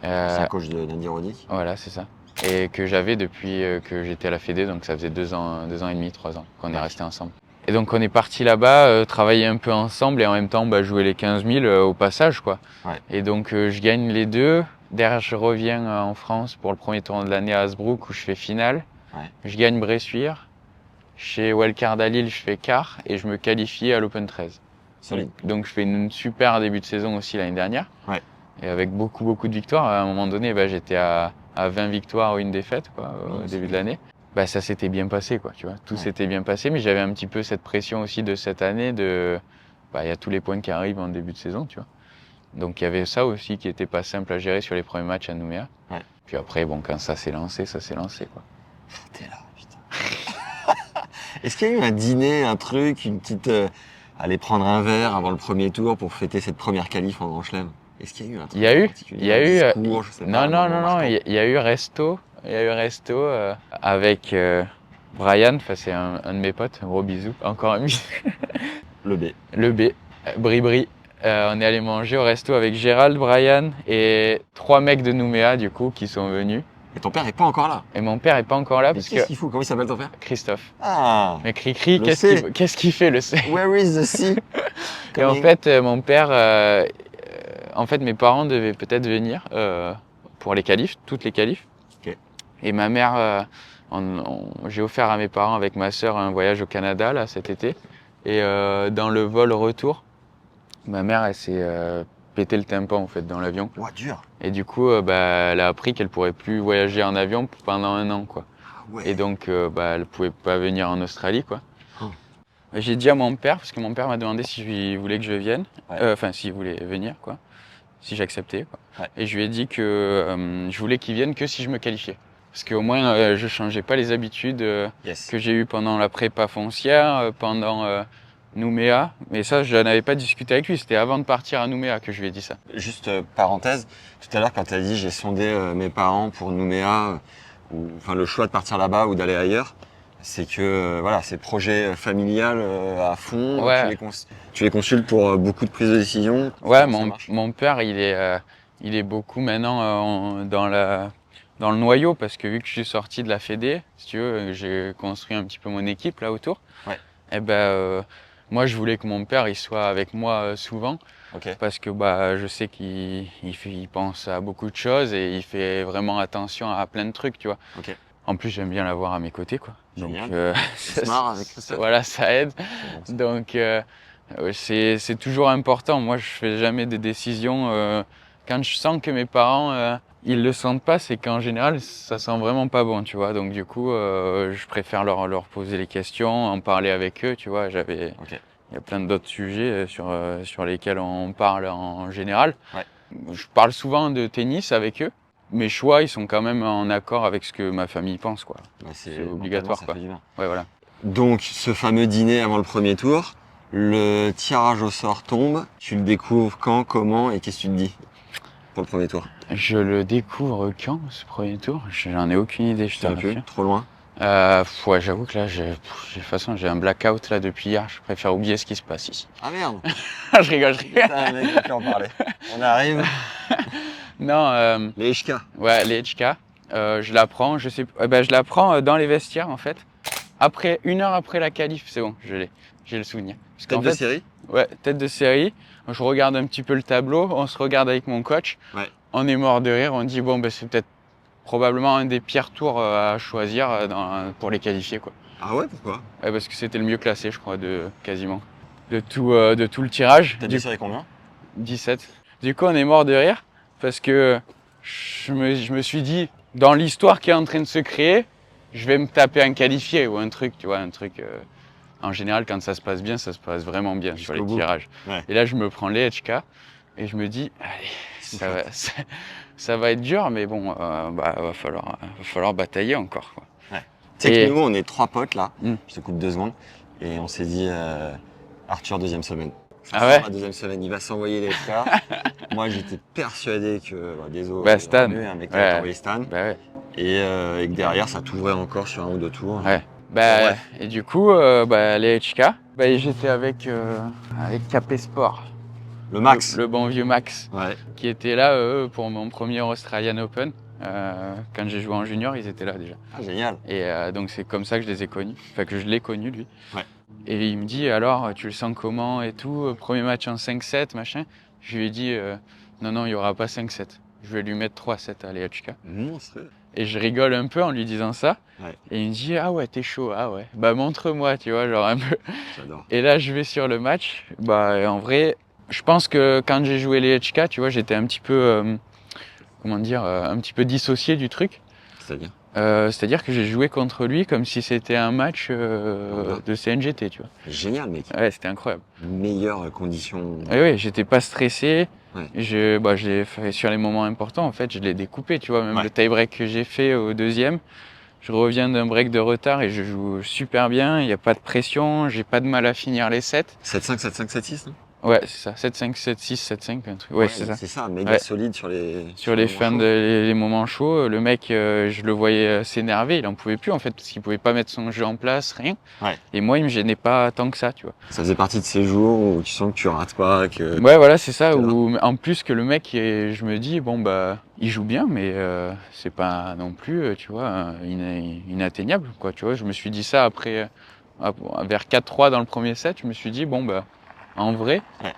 Euh, C'est un coach de Nadi Roddick. Voilà, c'est ça. Et que j'avais depuis que j'étais à la Fédé, donc ça faisait 2 ans et demi, 3 ans qu'on est restés ensemble. Et donc on est parti là-bas, travailler un peu ensemble et en même temps jouer les 15 000 au passage, quoi. Ouais. Et donc je gagne les deux. Derrière, je reviens en France pour le premier tournoi de l'année à Hasbrook où je fais finale. Ouais. Je gagne Bressuire. Chez Wildcard à Lille, je fais quart et je me qualifie à l'Open 13. Solide. Donc je fais une super début de saison aussi l'année dernière. Ouais. Et avec beaucoup de victoires. À un moment donné, j'étais à 20 victoires ou une défaite quoi, au début de l'année. Ça s'était bien passé, quoi, tu vois. Tout s'était bien passé, mais j'avais un petit peu cette pression aussi de cette année il y a tous les points qui arrivent en début de saison, tu vois. Donc il y avait ça aussi qui était pas simple à gérer sur les premiers matchs à Nouméa. Ouais. Puis après, quand ça s'est lancé, quoi. T'es là, putain. Est-ce qu'il y a eu un dîner, un truc, une petite... aller prendre un verre avant le premier tour pour fêter cette première qualif en Grand Chelem? Est-ce qu'il y a eu un truc Il y a eu, un discours, je sais pas, non, il y a eu resto. Il y a eu resto avec Brian, c'est un de mes potes, un gros bisou, encore un bisou. Le B. Le B, Bri. On est allé manger au resto avec Gérald, Brian et 3 mecs de Nouméa du coup qui sont venus. Et ton père est pas encore là? Et mon père est pas encore là Mais parce qu'est-ce que qu'il fout? Comment il s'appelle ton père? Christophe. Ah. Mais Cricri, Le qu'est-ce qu'il fait le C? Where is the sea? Et en fait, mon père, en fait, mes parents devaient peut-être venir pour les qualifs, toutes les qualifs. Ok. Et ma mère, j'ai offert à mes parents avec ma sœur un voyage au Canada là cet été. Et dans le vol retour, ma mère elle s'est pété le tympan en fait dans l'avion. Ouah, dur. Et du coup, elle a appris qu'elle pourrait plus voyager en avion pendant 1 an quoi. Ah ouais. Et donc, elle pouvait pas venir en Australie quoi. Oh. J'ai dit à mon père, parce que mon père m'a demandé si je voulais que je vienne, Ouais. s'il voulait venir, quoi, si j'acceptais. Quoi. Ouais. Et je lui ai dit que je voulais qu'il vienne que si je me qualifiais. Parce qu'au moins, je changeais pas les habitudes Yes. que j'ai eues pendant la prépa foncière, pendant Nouméa. Mais ça, je n'avais pas discuté avec lui, c'était avant de partir à Nouméa que je lui ai dit ça. Juste parenthèse, tout à l'heure quand tu as dit j'ai sondé mes parents pour Nouméa, le choix de partir là-bas ou d'aller ailleurs, c'est que c'est projet familial à fond, Ouais. tu les consultes pour beaucoup de prises de décision. Ouais, Comment ça marche? mon père, il est beaucoup maintenant dans le noyau parce que vu que je suis sorti de la Fédé, si tu veux, j'ai construit un petit peu mon équipe là autour. Ouais. Et moi, je voulais que mon père il soit avec moi souvent Ok. parce que je sais qu'il pense à beaucoup de choses et il fait vraiment attention à plein de trucs, tu vois. Ok. En plus, j'aime bien l'avoir à mes côtés, quoi. Génial. Donc, C'est smart avec Christophe. voilà, ça aide. C'est bon, ça. Donc, c'est toujours important. Moi, je fais jamais des décisions. Quand je sens que mes parents, ils le sentent pas, c'est qu'en général, ça sent vraiment pas bon, tu vois. Donc, du coup, je préfère leur poser les questions, en parler avec eux, tu vois. Ok. Il y a plein d'autres sujets sur lesquels on parle en général. Ouais. Je parle souvent de tennis avec eux. Mes choix, ils sont quand même en accord avec ce que ma famille pense, quoi. Bah, C'est obligatoire, ça quoi. fait du bien. Ouais, voilà. Donc ce fameux dîner avant le premier tour, le tirage au sort tombe, tu le découvres quand, comment et qu'est-ce que tu te dis pour le premier tour? Je le découvre quand, ce premier tour? J'en ai aucune idée, je te Tu plus rassure. trop loin? Ouais, j'avoue que là, de toute façon, j'ai un blackout là depuis hier. Je préfère oublier ce qui se passe ici. Ah merde. Je rigole. Putain, mec, j'ai pu en parler. On arrive. Non, Les HK. ouais, les HK. Je l'apprends, je l'apprends dans les vestiaires en fait. Après, 1 heure après la qualif, c'est bon, j'ai le souvenir. Parce Tête qu'en de fait, série? ouais, tête de série. Je regarde un petit peu le tableau, on se regarde avec mon coach. Ouais. On est mort de rire, on dit bon, c'est peut-être probablement un des pires tours à choisir pour les qualifier, quoi. Ah ouais, pourquoi? Ouais, parce que c'était le mieux classé, je crois, quasiment. De tout le tirage. Tête de série combien? 17. Du coup, on est mort de rire parce que je me suis dit, dans l'histoire qui est en train de se créer, je vais me taper un qualifié ou un truc, tu vois, un truc. En général, quand ça se passe bien, ça se passe vraiment bien sur les Jusqu'au bout. tirages. Ouais. Et là, je me prends les HK et je me dis, allez, ça va être dur, mais bon, va falloir batailler encore, quoi. Tu sais Et- que nous, on est 3 potes là, Mm. je te coupe 2 secondes, et on s'est dit Arthur, deuxième semaine. Ça Ah sort ouais la deuxième semaine, il va s'envoyer les FK. Moi, j'étais persuadé que, désolé, Bah, Stan. un mec qui Ouais. va t'envoyer Stan, Bah ouais. et que derrière, ça t'ouvrait encore sur 1 ou 2 tours. Ouais. Bref. Et du coup, les HK, j'étais avec KP Sport. Le max. Le bon vieux Max, Ouais. qui était là pour mon premier Australian Open. Quand j'ai joué en junior, ils étaient là déjà. Ah, génial. Et donc c'est comme ça que je les ai connus. Enfin, que je l'ai connu, lui. Ouais. Et il me dit, alors, tu le sens comment et tout? Premier match en 5-7, machin. Je lui ai dit, non, il n'y aura pas 5-7. Je vais lui mettre 3-7 à l'EHK. Monstrueux. Et je rigole un peu en lui disant ça. Ouais. Et il me dit, ah ouais, t'es chaud, ah ouais. Bah montre-moi, tu vois, genre un peu. J'adore. Et là, je vais sur le match. En vrai, je pense que quand j'ai joué les HK, tu vois, j'étais un petit peu, un petit peu dissocié du truc. C'est-à-dire? C'est-à-dire que j'ai joué contre lui comme si c'était un match de CNGT, tu vois. Génial, mec. Ouais, c'était incroyable. Meilleures conditions. Et oui, j'étais pas stressé. Ouais. Je l'ai fait sur les moments importants, en fait, je l'ai découpé, tu vois. Même Ouais. le tie-break que j'ai fait au deuxième, je reviens d'un break de retard et je joue super bien. Il n'y a pas de pression, j'ai pas de mal à finir les 7. 7-5, 7-5, 7-6, non? Ouais, c'est ça. 7-5, 7-6, 7-5, un truc. Ouais, c'est ça. C'est ça, méga Ouais. solide sur les. Sur les fins moments les moments chauds, le mec, je le voyais s'énerver, il en pouvait plus en fait, parce qu'il pouvait pas mettre son jeu en place, rien. Ouais. Et moi, il me gênait pas tant que ça, tu vois. chauds. Ça faisait partie de ces jours où tu sens que tu rates pas, que. Ouais, voilà, c'est ça. C'est Où, en plus que le mec, je me dis, bon, il joue bien, mais c'est pas non plus, tu vois, inatteignable, quoi. Tu vois, je me suis dit ça après, vers 4-3 dans le premier set, je me suis dit, bon, en vrai. Ouais.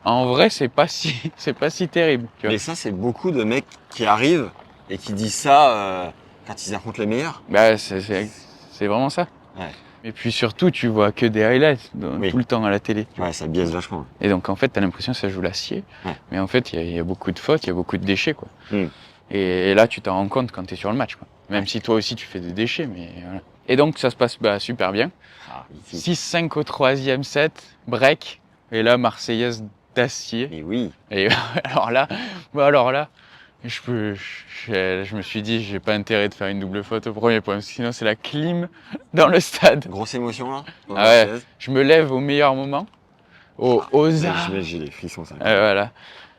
En vrai, c'est pas si terrible. Tu vois. Mais ça, c'est beaucoup de mecs qui arrivent et qui disent ça quand ils affrontent les meilleurs. C'est vraiment ça. Ouais. Et puis surtout, tu vois que des highlights Oui. tout le temps à la télé. Ouais, ça biaise vachement. Et donc en fait, t'as l'impression que ça joue l'acier. Ouais. Mais en fait, il y a beaucoup de fautes, il y a beaucoup de déchets, quoi. Mm. Et là, tu t'en rends compte quand t'es sur le match, quoi. Même si toi aussi, tu fais des déchets, mais voilà. Et donc, ça se passe super bien. Ah, ici. 6-5 au troisième set, break. Et là, Marseillaise d'acier. Mais oui. Et alors là, je me suis dit, j'ai pas intérêt de faire une double faute au premier point, parce que sinon c'est la clim dans le stade. Grosse émotion là. Ah ouais. Je me lève au meilleur moment, aux arts. J'ai des frissons, ça. Voilà.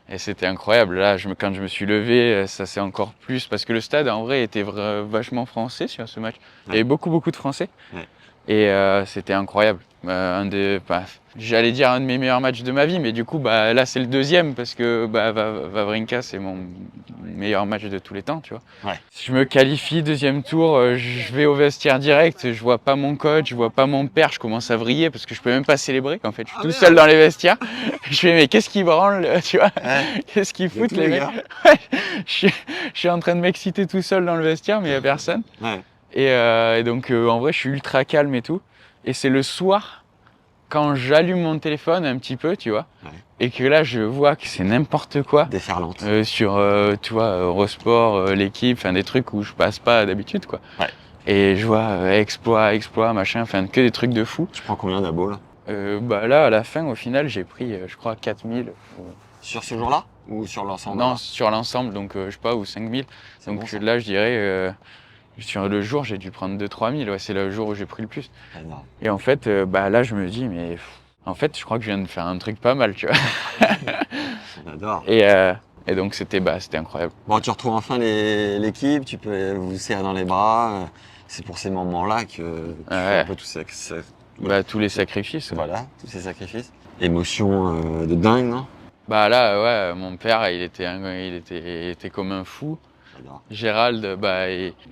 Et c'était incroyable. Là, quand je me suis levé, ça s'est encore plus, parce que le stade en vrai était vachement français sur ce match. Il y avait beaucoup de Français. Ouais. Et c'était incroyable. J'allais dire un de mes meilleurs matchs de ma vie, mais du coup, là, c'est le deuxième parce que Wawrinka, c'est mon meilleur match de tous les temps, tu vois. Ouais. Je me qualifie, deuxième tour, je vais au vestiaire direct, je vois pas mon coach, je vois pas mon père, je commence à vriller parce que je peux même pas célébrer, en fait. Je suis tout seul dans les vestiaires. Je fais, mais qu'est-ce qu'ils branlent, tu vois? Ouais. Qu'est-ce qu'ils foutent, tous les les mecs? gars. je suis en train de m'exciter tout seul dans le vestiaire, mais il y a personne. Ouais. Et donc, en vrai, je suis ultra calme et tout. Et c'est le soir, quand j'allume mon téléphone un petit peu, tu vois, Ouais. et que là, je vois que c'est n'importe quoi. Déferlante. Sur, tu vois, Eurosport, l'équipe, enfin des trucs où je passe pas d'habitude, quoi. Ouais. Et je vois exploit, machin, enfin que des trucs de fou. Tu prends combien d'abos là? Là, à la fin, au final, j'ai pris, je crois, 4000. Sur ce jour-là? Ou sur l'ensemble? Non, sur l'ensemble, donc je sais pas, ou 5000. C'est Donc bon, ça. là, je dirais, sur le jour, j'ai dû prendre 2-3 000. Ouais, c'est le jour où j'ai pris le plus. Énorme. Et en fait, là, je me dis, mais en fait, je crois que je viens de faire un truc pas mal, tu vois. J'adore. Et donc, c'était incroyable. Bon, tu retrouves enfin l'équipe, tu peux vous serrer dans les bras. C'est pour ces moments-là que tu fais un peu tout ça. Tous les sacrifices. Ouais. Voilà, tous ces sacrifices. Émotion de dingue, non? Là, ouais, mon père, il était comme un fou. J'adore. Gérald,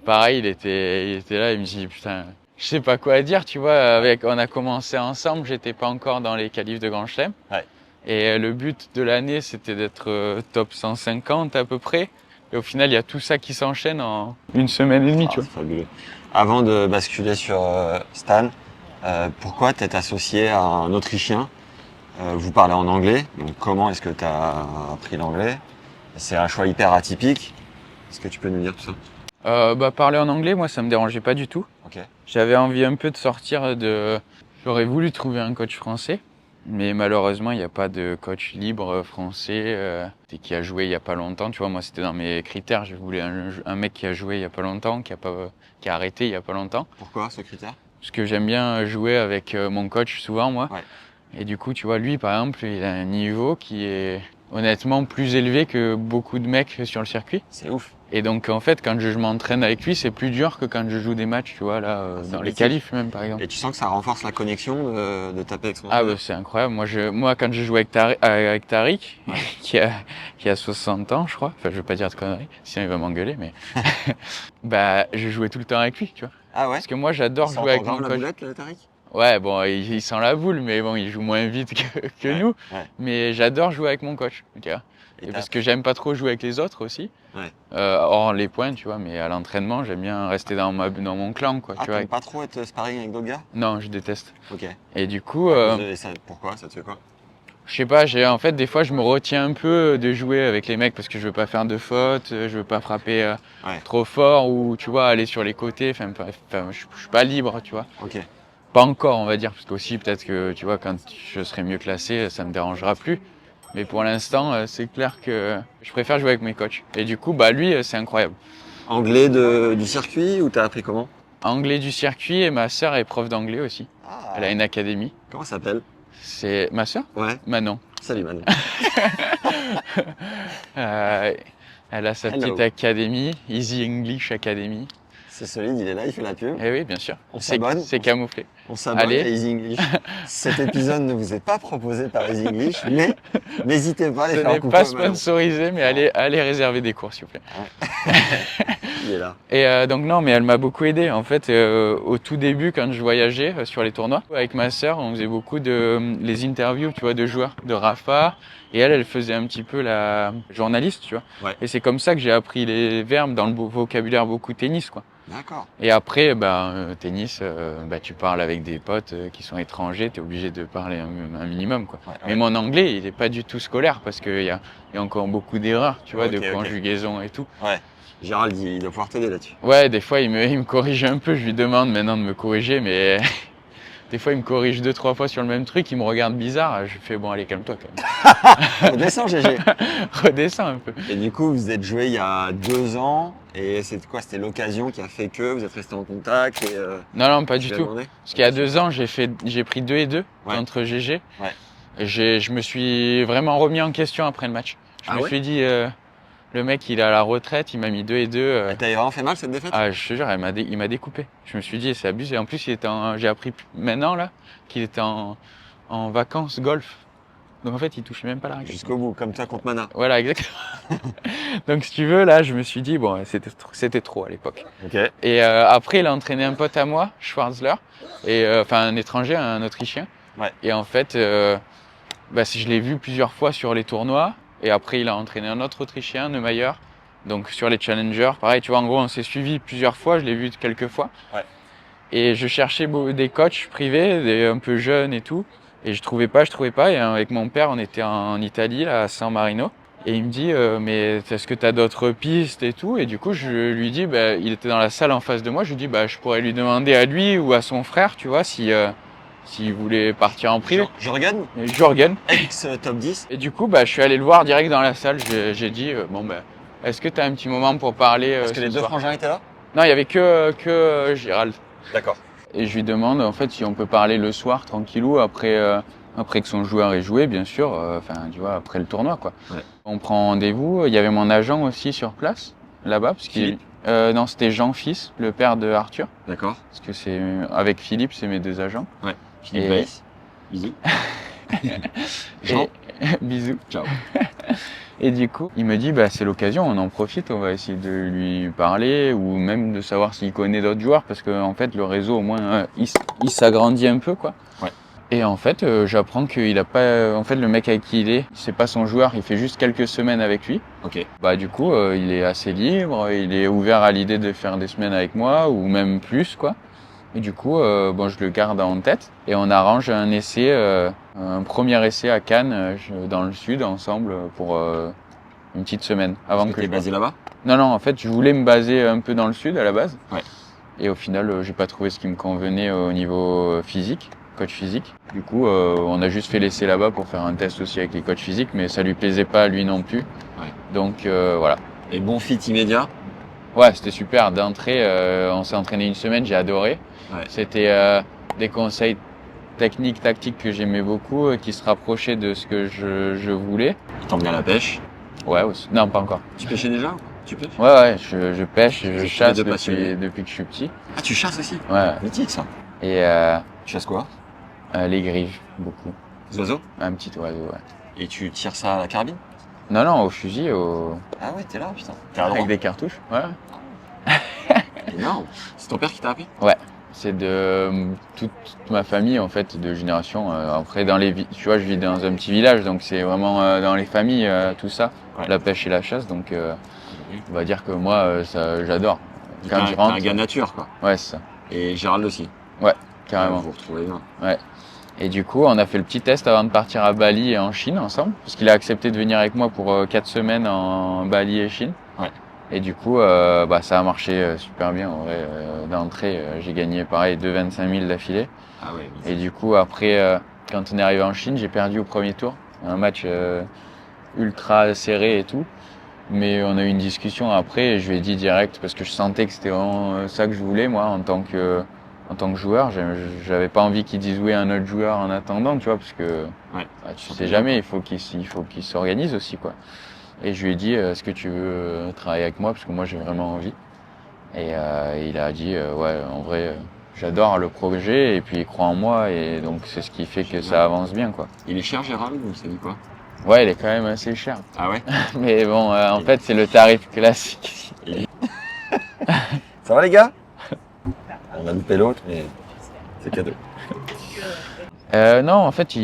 pareil, il était là, il me dit, putain, je sais pas quoi dire, tu vois. On a commencé ensemble, j'étais pas encore dans les qualifs de Grand Chelem. Ouais. Et le but de l'année, c'était d'être top 150 à peu près. Et au final, il y a tout ça qui s'enchaîne en une semaine et demie, Ah, tu c'est fabuleux. Avant de basculer sur Stan, pourquoi t'es associé à un Autrichien? Vous parlez en anglais, donc comment est-ce que tu as appris l'anglais? C'est un choix hyper atypique. Est-ce que tu peux nous dire tout ça? Parler en anglais, moi, ça me dérangeait pas du tout. Ok. J'avais envie un peu de sortir de... J'aurais voulu trouver un coach français, mais malheureusement, il n'y a pas de coach libre français et qui a joué il y a pas longtemps. Tu vois, moi, c'était dans mes critères. Je voulais un mec qui a joué il y a pas longtemps, qui a arrêté il y a pas longtemps. Pourquoi ce critère? Parce que j'aime bien jouer avec mon coach souvent, moi. Ouais. Et du coup, tu vois, lui, par exemple, il a un niveau qui est honnêtement plus élevé que beaucoup de mecs sur le circuit. C'est ouf. Et donc, en fait, quand je m'entraîne avec lui, c'est plus dur que quand je joue des matchs, tu vois, là, C'est dans les mythique. qualifs même, par exemple. Et tu sens que ça renforce la connexion de taper avec son Ah, entraîneur? c'est incroyable. Moi, quand je jouais avec Tariq, qui a 60 ans, je crois. Enfin, je veux pas dire de conneries, sinon il va m'engueuler, mais je jouais tout le temps avec lui, tu vois. Ah ouais? Parce que moi, j'adore Il jouer avec s'entend mon grave la coach. boulette, Tariq? Ouais, bon, il sent la boule, mais bon, il joue moins vite que nous. Ouais. Mais j'adore jouer avec mon coach, tu vois. Et parce que j'aime pas trop jouer avec les autres aussi. Ouais. Hors les points, tu vois, mais à l'entraînement, j'aime bien rester dans mon clan, quoi, Ah, tu vois. t'aimes pas trop être sparring avec d'autres gars? Non, je déteste. Ok. Et du coup, Pourquoi? Ça te fait quoi? je sais pas, en fait, des fois, je me retiens un peu de jouer avec les mecs parce que je veux pas faire de fautes, je veux pas frapper Ouais. trop fort ou, tu vois, aller sur les côtés. Enfin, je suis pas libre, tu vois. Ok. Pas encore, on va dire, parce qu'aussi, peut-être que, tu vois, quand je serai mieux classé, ça me dérangera plus. Mais pour l'instant, c'est clair que je préfère jouer avec mes coachs. Et du coup, lui, c'est incroyable. Anglais du circuit ou t'as appris comment? Anglais du circuit et ma sœur est prof d'anglais aussi. Ah. Elle a une académie. Comment ça s'appelle? C'est ma sœur? Ouais. Manon. Salut Manon. Elle a sa Hello. petite académie, Easy English Academy. C'est solide, il est là, il fait la pub. Eh oui, bien sûr. On s'abonne. C'est camouflé. On s'abonne Allez. à Easy English. Cet épisode ne vous est pas proposé par Easy English, mais n'hésitez pas à Ce les faire n'est coucou pas à Manon. sponsorisé, mais allez réserver des cours, s'il vous plaît. Il est là. Et donc non, mais elle m'a beaucoup aidé. En fait, au tout début, quand je voyageais sur les tournois, avec ma sœur, on faisait beaucoup les interviews, tu vois, de joueurs, de Rafa. Et elle faisait un petit peu la journaliste, tu vois. Ouais. Et c'est comme ça que j'ai appris les verbes dans le vocabulaire beaucoup tennis, quoi. D'accord. Et après, tennis, tu parles avec des potes qui sont étrangers, t'es obligé de parler un minimum, quoi. Ouais, Mais mon anglais, il est pas du tout scolaire parce qu'il y a encore beaucoup d'erreurs, tu vois, Ok, de ok. conjugaison et tout. Ouais. Gérald, il doit pouvoir t'aider là-dessus. Ouais, des fois, il me corrige un peu. Je lui demande maintenant de me corriger, mais des fois, il me corrige 2-3 fois sur le même truc. Il me regarde bizarre. Je fais, bon, allez, calme-toi quand même. Descends, GG. Redescends un peu. Et du coup, vous êtes joué il y a 2 ans. Et c'est quoi? C'était l'occasion qui a fait que vous êtes resté en contact et, Non, pas tu du l'as tout. demandé? Parce qu'il y a 2 ans, j'ai pris 2 et 2 Ouais. contre GG. Ouais. Et je me suis vraiment remis en question après le match. Je me suis dit, le mec, il est à la retraite. Il m'a mis 2 et 2. T'avais vraiment fait mal cette défaite? Ah, je te jure, il m'a découpé. Je me suis dit, c'est abusé. En plus, j'ai appris maintenant là qu'il était en vacances golf. Donc en fait, il touchait même pas la raquette. Jusqu'au bout, comme toi contre Mana. Voilà, exactement. Donc si tu veux, là, je me suis dit, bon, c'était trop à l'époque. Ok. Et après, il a entraîné un pote à moi, Schwarzler, enfin un étranger, un Autrichien. Ouais. Et en fait, je l'ai vu plusieurs fois sur les tournois. Et après, il a entraîné un autre Autrichien, Neumayer. Donc sur les challengers, pareil, tu vois, en gros, on s'est suivi plusieurs fois, je l'ai vu quelques fois. Ouais. Et je cherchais des coachs privés, un peu jeunes et tout. Et je trouvais pas. Et avec mon père, on était en Italie, là, à San Marino. Et il me dit, mais est-ce que tu as d'autres pistes et tout? Et du coup, je lui dis, il était dans la salle en face de moi. Je lui dis, je pourrais lui demander à lui ou à son frère, tu vois, s'il voulait partir en privé. Jorgen, Jorgen. ex-top 10. Et du coup, je suis allé le voir direct dans la salle. J'ai dit, est-ce que tu as un petit moment pour parler Est-ce que les deux frangins étaient là? Non, il y avait que Gérald. D'accord. Et je lui demande en fait si on peut parler le soir tranquillou après que son joueur ait joué, bien sûr. Tu vois, après le tournoi, quoi. Ouais. On prend rendez-vous. Il y avait mon agent aussi sur place, là-bas, parce qu'il. Non, c'était Jean Fils, le père de Arthur. D'accord. Parce que c'est avec Philippe, c'est mes 2 agents. Ouais. Philippe Et- Weiss. Bisous. Jean. Bisous. Ciao. Et du coup, il me dit, bah, c'est l'occasion, on en profite, on va essayer de lui parler ou même de savoir s'il connaît d'autres joueurs parce que, en fait, le réseau, au moins, il s'agrandit un peu, quoi. Ouais. Et en fait, j'apprends qu'il a pas, en fait, le mec avec qui il est, c'est pas son joueur, il fait juste quelques semaines avec lui. Ok. Bah, du coup, il est assez libre, il est ouvert à l'idée de faire des semaines avec moi ou même plus, quoi. Et du coup, bon, je le garde en tête et on arrange un essai, un premier essai à Cannes, dans le sud, ensemble, pour une petite semaine. Avant Parce que que t'es je basé là-bas? Non, non, en fait, je voulais me baser un peu dans le sud à la base. Ouais. Et au final, j'ai pas trouvé ce qui me convenait au niveau physique, coach physique. Du coup, on a juste fait l'essai là-bas pour faire un test aussi avec les coachs physiques, mais ça lui plaisait pas, lui non plus. Ouais. Donc voilà. Et bon fit immédiat? Ouais, c'était super. D'entrée, on s'est entraîné une semaine, j'ai adoré. Ouais. C'était des conseils techniques, tactiques que j'aimais beaucoup, qui se rapprochaient de ce que je voulais. Il t'emmène à la pêche? Ouais, aussi. Non, pas encore. Tu pêchais déjà? Tu pêches? Ouais, je pêche, je êtes tous les chasse deux passionnés. depuis que je suis petit. Ah, tu chasses aussi? Ouais. Mythique, ça. Et Tu chasses quoi? les grives, beaucoup. Des oiseaux? Un petit oiseau, ouais. Et tu tires ça à la carabine? Non, au fusil, Ah ouais, t'es là, putain. T'es à droit. avec des cartouches. Ouais. Énorme. C'est ton père qui t'a appris? C'est de toute ma famille, en fait, de génération. Après, tu vois, je vis dans un petit village, donc c'est vraiment dans les familles, tout ça. Ouais. La pêche et la chasse, donc on va dire que moi, ça, j'adore. T'es Quand je un rentre, gars nature, quoi. ouais, c'est ça, Et Gérald aussi. carrément. Vous vous retrouvez bien. Et du coup, on a fait le petit test avant de partir à Bali et en Chine ensemble, parce qu'il a accepté de venir avec moi pour 4 semaines en Bali et Chine. Ouais. Et du coup, ça a marché super bien. En vrai, d'entrée, j'ai gagné pareil 25 000 d'affilée. Ah ouais. Et du coup, après, quand on est arrivé en Chine, j'ai perdu au premier tour. Un match ultra serré et tout. Mais on a eu une discussion après et je lui ai dit direct, parce que je sentais que c'était vraiment ça que je voulais, moi, en tant que joueur. J'avais pas envie qu'il dise oui à un autre joueur en attendant, tu vois, parce que tu sais jamais, il faut qu'il s'organise aussi, quoi. Et je lui ai dit, est-ce que tu veux travailler avec moi, parce que moi j'ai vraiment envie. Et il a dit, ouais, en vrai, j'adore le projet et puis il croit en moi et donc c'est ce qui fait que ça avance bien, quoi. Il est cher, Gérald, ou ça dit quoi? Ouais, il est quand même assez cher. Ah ouais? Mais bon, en fait, c'est le tarif classique. Ça va, les gars? On a loupé l'autre, mais c'est cadeau. Non, en fait,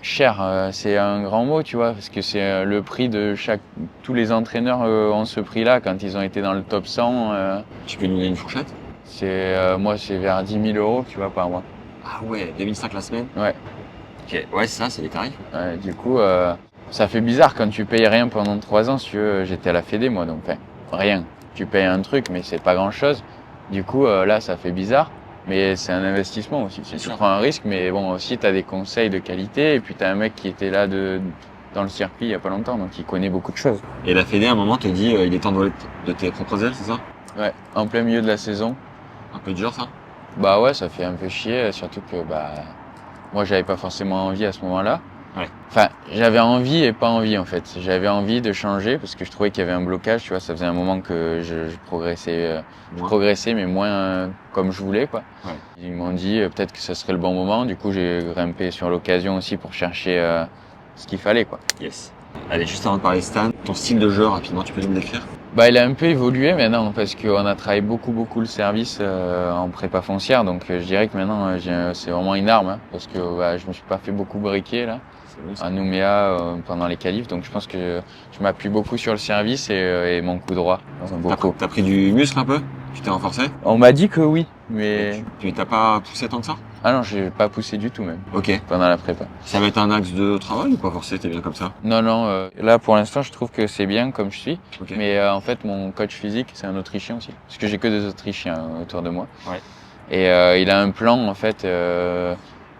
cher, c'est un grand mot, tu vois, parce que c'est le prix de tous les entraîneurs ont ce prix-là quand ils ont été dans le top 100. Tu peux nous donner une fourchette? Moi, c'est vers 10 000 euros, tu vois, par mois. Ah ouais, 2005 la semaine? Ouais. Ok, ouais, c'est ça, c'est les tarifs. Du coup, ça fait bizarre quand tu payes rien pendant 3 ans. Si tu veux, j'étais à la Fédé, moi, donc rien. Tu payes un truc, mais c'est pas grand-chose. Du coup, là, ça fait bizarre. Mais c'est un investissement aussi. Tu prends un risque, mais bon, aussi, tu as des conseils de qualité. Et puis, tu as un mec qui était là dans le circuit il y a pas longtemps, donc il connaît beaucoup de choses. Et la Fédé, à un moment, te dit il est temps de voler de tes propres ailes, c'est ça? Ouais, en plein milieu de la saison. Un peu dur, ça? Bah ouais, ça fait un peu chier, surtout que moi, j'avais pas forcément envie à ce moment-là. Ouais. Enfin, j'avais envie et pas envie, en fait. J'avais envie de changer parce que je trouvais qu'il y avait un blocage, tu vois. Ça faisait un moment que je progressais, mais moins comme je voulais, quoi. Ouais. Ils m'ont dit peut-être que ça serait le bon moment. Du coup, j'ai grimpé sur l'occasion aussi pour chercher ce qu'il fallait, quoi. Yes. Allez, juste avant de parler Stan, ton style de jeu, rapidement, tu peux nous le décrire? Il a un peu évolué maintenant parce qu'on a travaillé beaucoup le service en prépa foncière. Donc, je dirais que maintenant, c'est vraiment une arme, hein, parce que je me suis pas fait beaucoup briquer, là. À Nouméa pendant les qualifs, donc je pense que je m'appuie beaucoup sur le service et mon coup droit. Beaucoup. T'as pris du muscle un peu? Tu t'es renforcé? On m'a dit que oui, mais... Tu t'as pas poussé tant que ça? Ah non, j'ai pas poussé du tout même, Ok. pendant la prépa. Ça va être un axe de travail ou pas forcément? T'es bien comme ça? Non, là pour l'instant je trouve que c'est bien comme je suis, Ok. mais en fait mon coach physique c'est un Autrichien aussi, parce que j'ai que des Autrichiens autour de moi. Ouais. Et il a un plan en fait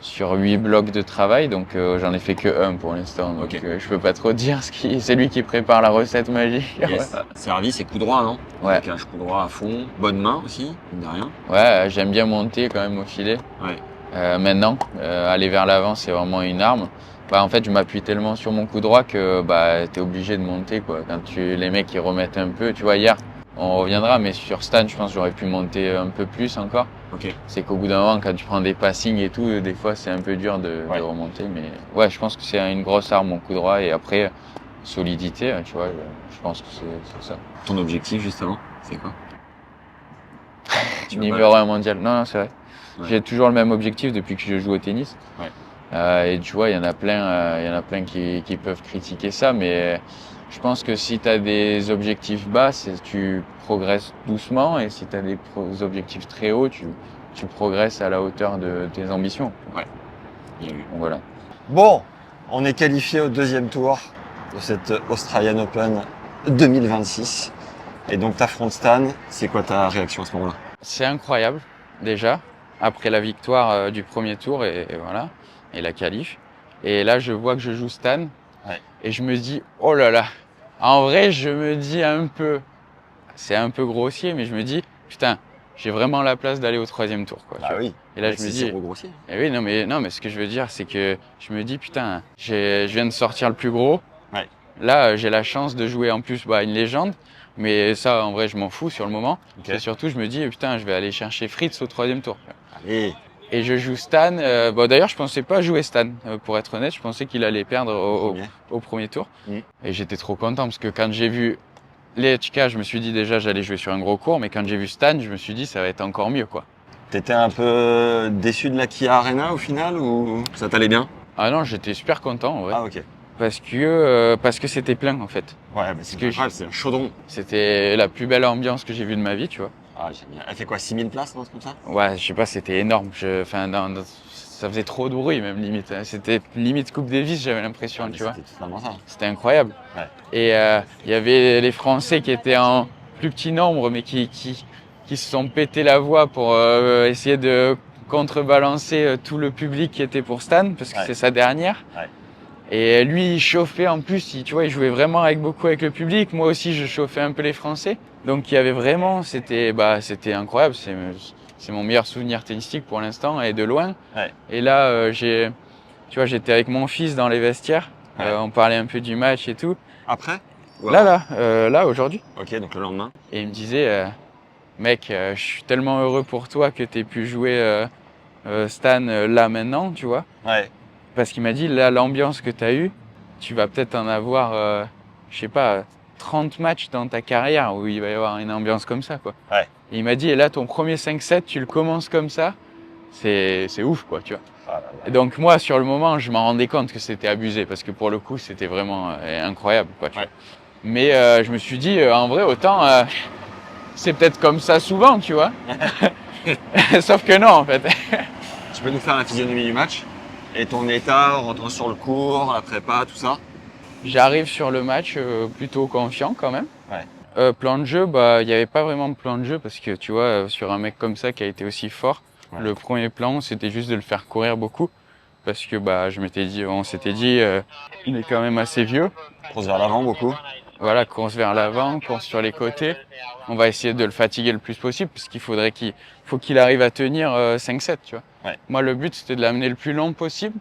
sur 8 blocs de travail, donc j'en ai fait que un pour l'instant, donc Ok. je peux pas trop dire c'est lui qui prépare la recette magique. Yes. Service et coup droit, non? Ouais. Cache coup droit à fond. Bonne main aussi, mine de rien. Ouais, j'aime bien monter quand même au filet. Ouais. Maintenant, aller vers l'avant, c'est vraiment une arme. En fait, je m'appuie tellement sur mon coup droit que t'es obligé de monter, quoi. Quand les mecs ils remettent un peu, tu vois, hier, on reviendra, mais sur Stan, je pense que j'aurais pu monter un peu plus encore. Ok. C'est qu'au bout d'un moment, quand tu prends des passings et tout, des fois c'est un peu dur de remonter. Mais ouais, je pense que c'est une grosse arme, mon coup droit. Et après, solidité, tu vois, je pense que c'est ça. Ton objectif, justement, c'est quoi? Tu veux Numéro 1 mondial. Non, c'est vrai. Ouais. J'ai toujours le même objectif depuis que je joue au tennis. Ouais. Et tu vois, il y en a plein qui peuvent critiquer ça, mais je pense que si tu as des objectifs bas, tu progresses doucement, et si tu as des objectifs très hauts, tu progresses à la hauteur de tes ambitions. Ouais. Donc, voilà. Bon, on est qualifié au deuxième tour de cette Australian Open 2026. Et donc t'affrontes Stan, c'est quoi ta réaction à ce moment-là? C'est incroyable, déjà, après la victoire du premier tour, et voilà, et la qualif. Et là, je vois que je joue Stan, Ouais. et je me dis, oh là là. En vrai, je me dis c'est un peu grossier, mais je me dis, putain, j'ai vraiment la place d'aller au troisième tour, quoi. Bah oui. Et là, Mais je me c'est dis, zéro grossier. eh oui, non, mais ce que je veux dire, c'est que je me dis, putain, je viens de sortir le plus gros. Ouais. Là, j'ai la chance de jouer en plus une légende. Mais ça, en vrai, je m'en fous sur le moment. Ok. Et surtout, je me dis, putain, je vais aller chercher Fritz au troisième tour. Allez. Et je joue Stan. D'ailleurs, je pensais pas jouer Stan, pour être honnête. Je pensais qu'il allait perdre au premier tour. Et j'étais trop content parce que quand j'ai vu les HK, je me suis dit déjà, j'allais jouer sur un gros court. Mais quand j'ai vu Stan, je me suis dit, ça va être encore mieux, quoi. T'étais un peu déçu de la Kia Arena au final ou ça t'allait bien? Ah non, j'étais super content, en vrai. Ah ok. Parce que c'était plein, en fait. Ouais, bah c'est que incroyable, c'est un chaudron. C'était la plus belle ambiance que j'ai vue de ma vie, tu vois. Ah génial. Elle fait quoi, 6000 places, un truc comme ça? Ouais, je sais pas, c'était énorme. Ça faisait trop de bruit, même limite. C'était limite Coupe Davis, j'avais l'impression, Ah, mais tu vois. c'était totalement ça. C'était incroyable. Ouais. Et il y avait les Français qui étaient en plus petit nombre, mais qui se sont pété la voix pour essayer de contrebalancer tout le public qui était pour Stan, parce que Ouais. c'est sa dernière. Ouais. Et lui, il chauffait en plus, tu vois, il jouait vraiment beaucoup avec le public. Moi aussi, je chauffais un peu les Français. Donc il y avait vraiment, c'était incroyable. C'est mon meilleur souvenir tennistique pour l'instant, et de loin. Ouais. Et là, tu vois, j'étais avec mon fils dans les vestiaires. Ouais. On parlait un peu du match et tout. Après? Ou Là, avant? aujourd'hui. Ok, donc le lendemain. Et il me disait, mec, je suis tellement heureux pour toi que tu aies pu jouer Stan là maintenant, tu vois. Ouais. Parce qu'il m'a dit, là, l'ambiance que tu as eue, tu vas peut-être en avoir, je sais pas, 30 matchs dans ta carrière où il va y avoir une ambiance comme ça, quoi. Ouais. Et il m'a dit, et là, ton premier 5-7, tu le commences comme ça, c'est ouf, quoi, tu vois. Ah là là. Et donc, moi, sur le moment, je m'en rendais compte que c'était abusé, parce que pour le coup, c'était vraiment incroyable, quoi, tu vois. Mais je me suis dit, en vrai, autant, c'est peut-être comme ça souvent, tu vois. Sauf que non, en fait. Tu peux nous faire la physionomie du match? Et ton état en rentrant sur le court, la prépa, tout ça? J'arrive sur le match plutôt confiant quand même. Ouais. Plan de jeu, il n'y avait pas vraiment de plan de jeu parce que tu vois, sur un mec comme ça qui a été aussi fort, Ouais. le premier plan, c'était juste de le faire courir beaucoup. Parce que on s'était dit, il est quand même assez vieux. Course vers l'avant beaucoup. Voilà, course vers l'avant, course sur les côtés. On va essayer de le fatiguer le plus possible parce qu'il faut qu'il arrive à tenir 5-7, tu vois. Ouais. Moi, le but, c'était de l'amener le plus long possible.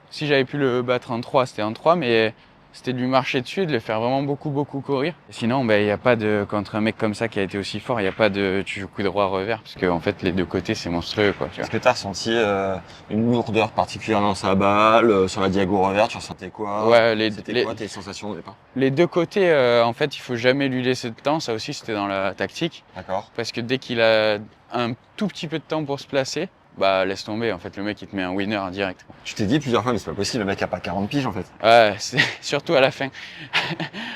Si j'avais pu le battre en 3, c'était en 3, mais c'était de lui marcher dessus et de le faire vraiment beaucoup courir. Et sinon, il y a pas de, contre un mec comme ça qui a été aussi fort, il n'y a pas de, tu joues coup droit revers, parce que en fait, les deux côtés, c'est monstrueux, quoi, tu vois. Est-ce que tu as ressenti une lourdeur particulière dans sa balle, sur la diago revers, tu ressentais quoi? Ouais, C'était quoi tes sensations au départ? les deux côtés, en fait, il faut jamais lui laisser de temps. Ça aussi, c'était dans la tactique. D'accord. Parce que dès qu'il a un tout petit peu de temps pour se placer, laisse tomber. En fait, le mec, il te met un winner direct. Tu t'es dit plusieurs fois, mais c'est pas possible, le mec a pas 40 piges en fait. Ouais, c'est surtout à la fin.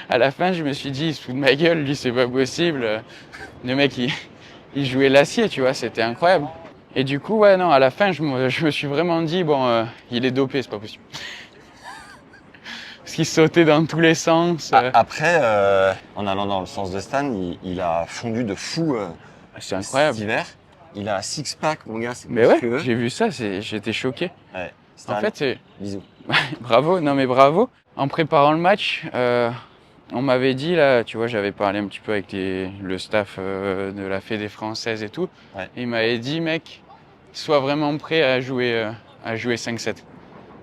À la fin, je me suis dit, il se fout de ma gueule, lui, c'est pas possible. Le mec, il jouait l'acier, tu vois, c'était incroyable. Et du coup, ouais, non, à la fin, je me suis vraiment dit, bon, il est dopé, c'est pas possible. Parce qu'il sautait dans tous les sens. Après, en allant dans le sens de Stan, il a fondu de fou C'est incroyable. cet hiver. Il a un six-pack, mon gars, c'est Mais ouais, monstrueux. j'ai vu ça, j'étais choqué. Ouais. Stan, En fait, bisous. bravo, non mais bravo. En préparant le match, on m'avait dit, là, tu vois, j'avais parlé un petit peu avec le staff de la Fédé française et tout. Ouais. Et il m'avait dit, mec, sois vraiment prêt à jouer 5-7.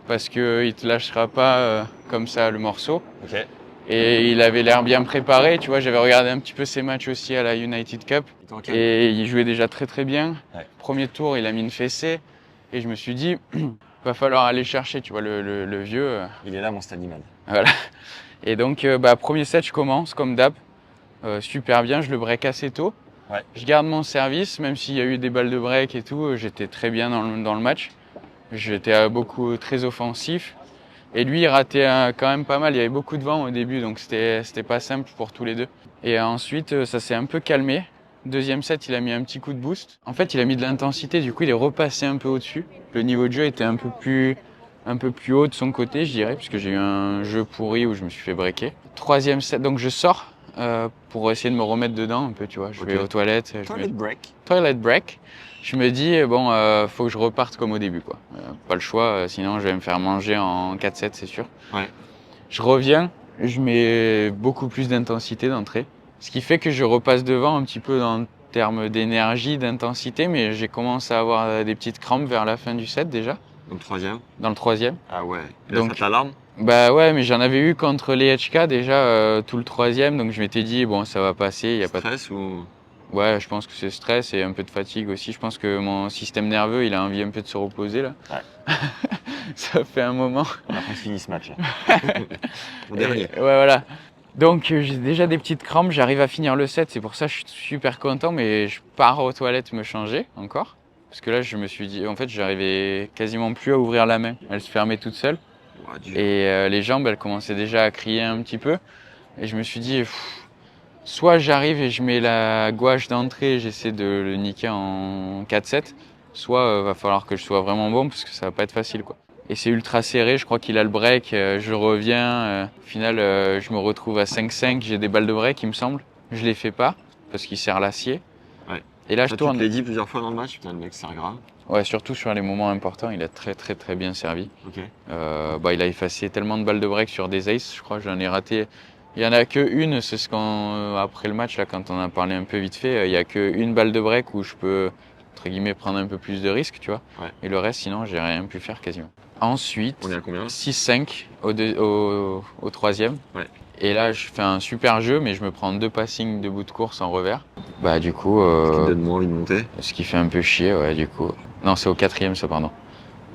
Parce qu'il te lâchera pas comme ça le morceau. Ok. Et il avait l'air bien préparé, tu vois, j'avais regardé un petit peu ses matchs aussi à la United Cup. Il était en Et il jouait déjà très bien. Ouais. Premier tour, il a mis une fessée. Et je me suis dit, va falloir aller chercher, tu vois, le vieux. Il est là, mon stade animal. Voilà. Et donc, premier set, je commence comme d'hab. Super bien, je le break assez tôt. Ouais. Je garde mon service, même s'il y a eu des balles de break et tout, j'étais très bien dans le match. J'étais très offensif. Et lui, il ratait quand même pas mal. Il y avait beaucoup de vent au début, donc c'était pas simple pour tous les deux. Et ensuite, ça s'est un peu calmé. Deuxième set, il a mis un petit coup de boost. En fait, il a mis de l'intensité, du coup, il est repassé un peu au-dessus. Le niveau de jeu était un peu plus haut de son côté, je dirais, puisque j'ai eu un jeu pourri où je me suis fait breaker. Troisième set, donc je sors pour essayer de me remettre dedans un peu, tu vois. Je vais aux toilettes. Toilet break. Je me dis, faut que je reparte comme au début, quoi. Pas le choix, sinon je vais me faire manger en 4-7, c'est sûr. Ouais. Je reviens, je mets beaucoup plus d'intensité d'entrée. Ce qui fait que je repasse devant un petit peu en termes d'énergie, d'intensité, mais j'ai commencé à avoir des petites crampes vers la fin du set déjà. Donc troisième. Dans le troisième. Ah ouais. Et là, Donc, ça t'alarme? Bah ouais, mais j'en avais eu contre les HK déjà tout le troisième, donc je m'étais dit, bon, ça va passer, il y a pas de... Stress ou... Ouais, je pense que c'est stress et un peu de fatigue aussi. Je pense que mon système nerveux, il a envie un peu de se reposer là. Ouais. Ça fait un moment. On a presque fini ce match là. Au dernier. Ouais, voilà. Donc j'ai déjà des petites crampes, j'arrive à finir le set, c'est pour ça que je suis super content, mais je pars aux toilettes me changer encore. Parce que là, je me suis dit, en fait, j'arrivais quasiment plus à ouvrir la main. Elle se fermait toute seule. Ouais, dur. Et les jambes, elles commençaient déjà à crier un petit peu. Et je me suis dit, soit j'arrive et je mets la gouache d'entrée et j'essaie de le niquer en 4-7, soit va falloir que je sois vraiment bon parce que ça va pas être facile, quoi. Et c'est ultra serré, je crois qu'il a le break, je reviens, au final je me retrouve à 5-5, j'ai des balles de break il me semble, je les fais pas parce qu'il serre l'acier. Ouais. Et là Ça, je tourne. Tu te l'as dit plusieurs fois dans le match, putain le mec c'est grave. Ouais, surtout sur les moments importants, il a très bien servi. Ok. Il a effacé tellement de balles de break sur des aces, je crois, j'en ai raté. Il y en a que une, c'est ce qu'on après le match là, quand on a parlé un peu vite fait, il y a que une balle de break où je peux entre guillemets prendre un peu plus de risques, tu vois. Ouais. Et le reste, sinon, j'ai rien pu faire quasiment. Ensuite, On est à combien? 6-5 au troisième. Ouais. Et là, je fais un super jeu, mais je me prends 2 passings de bout de course en revers. Bah du coup, Ce qui te donne moins envie de monter. ce qui fait un peu chier, ouais, du coup. Non, c'est au quatrième, ça, pardon.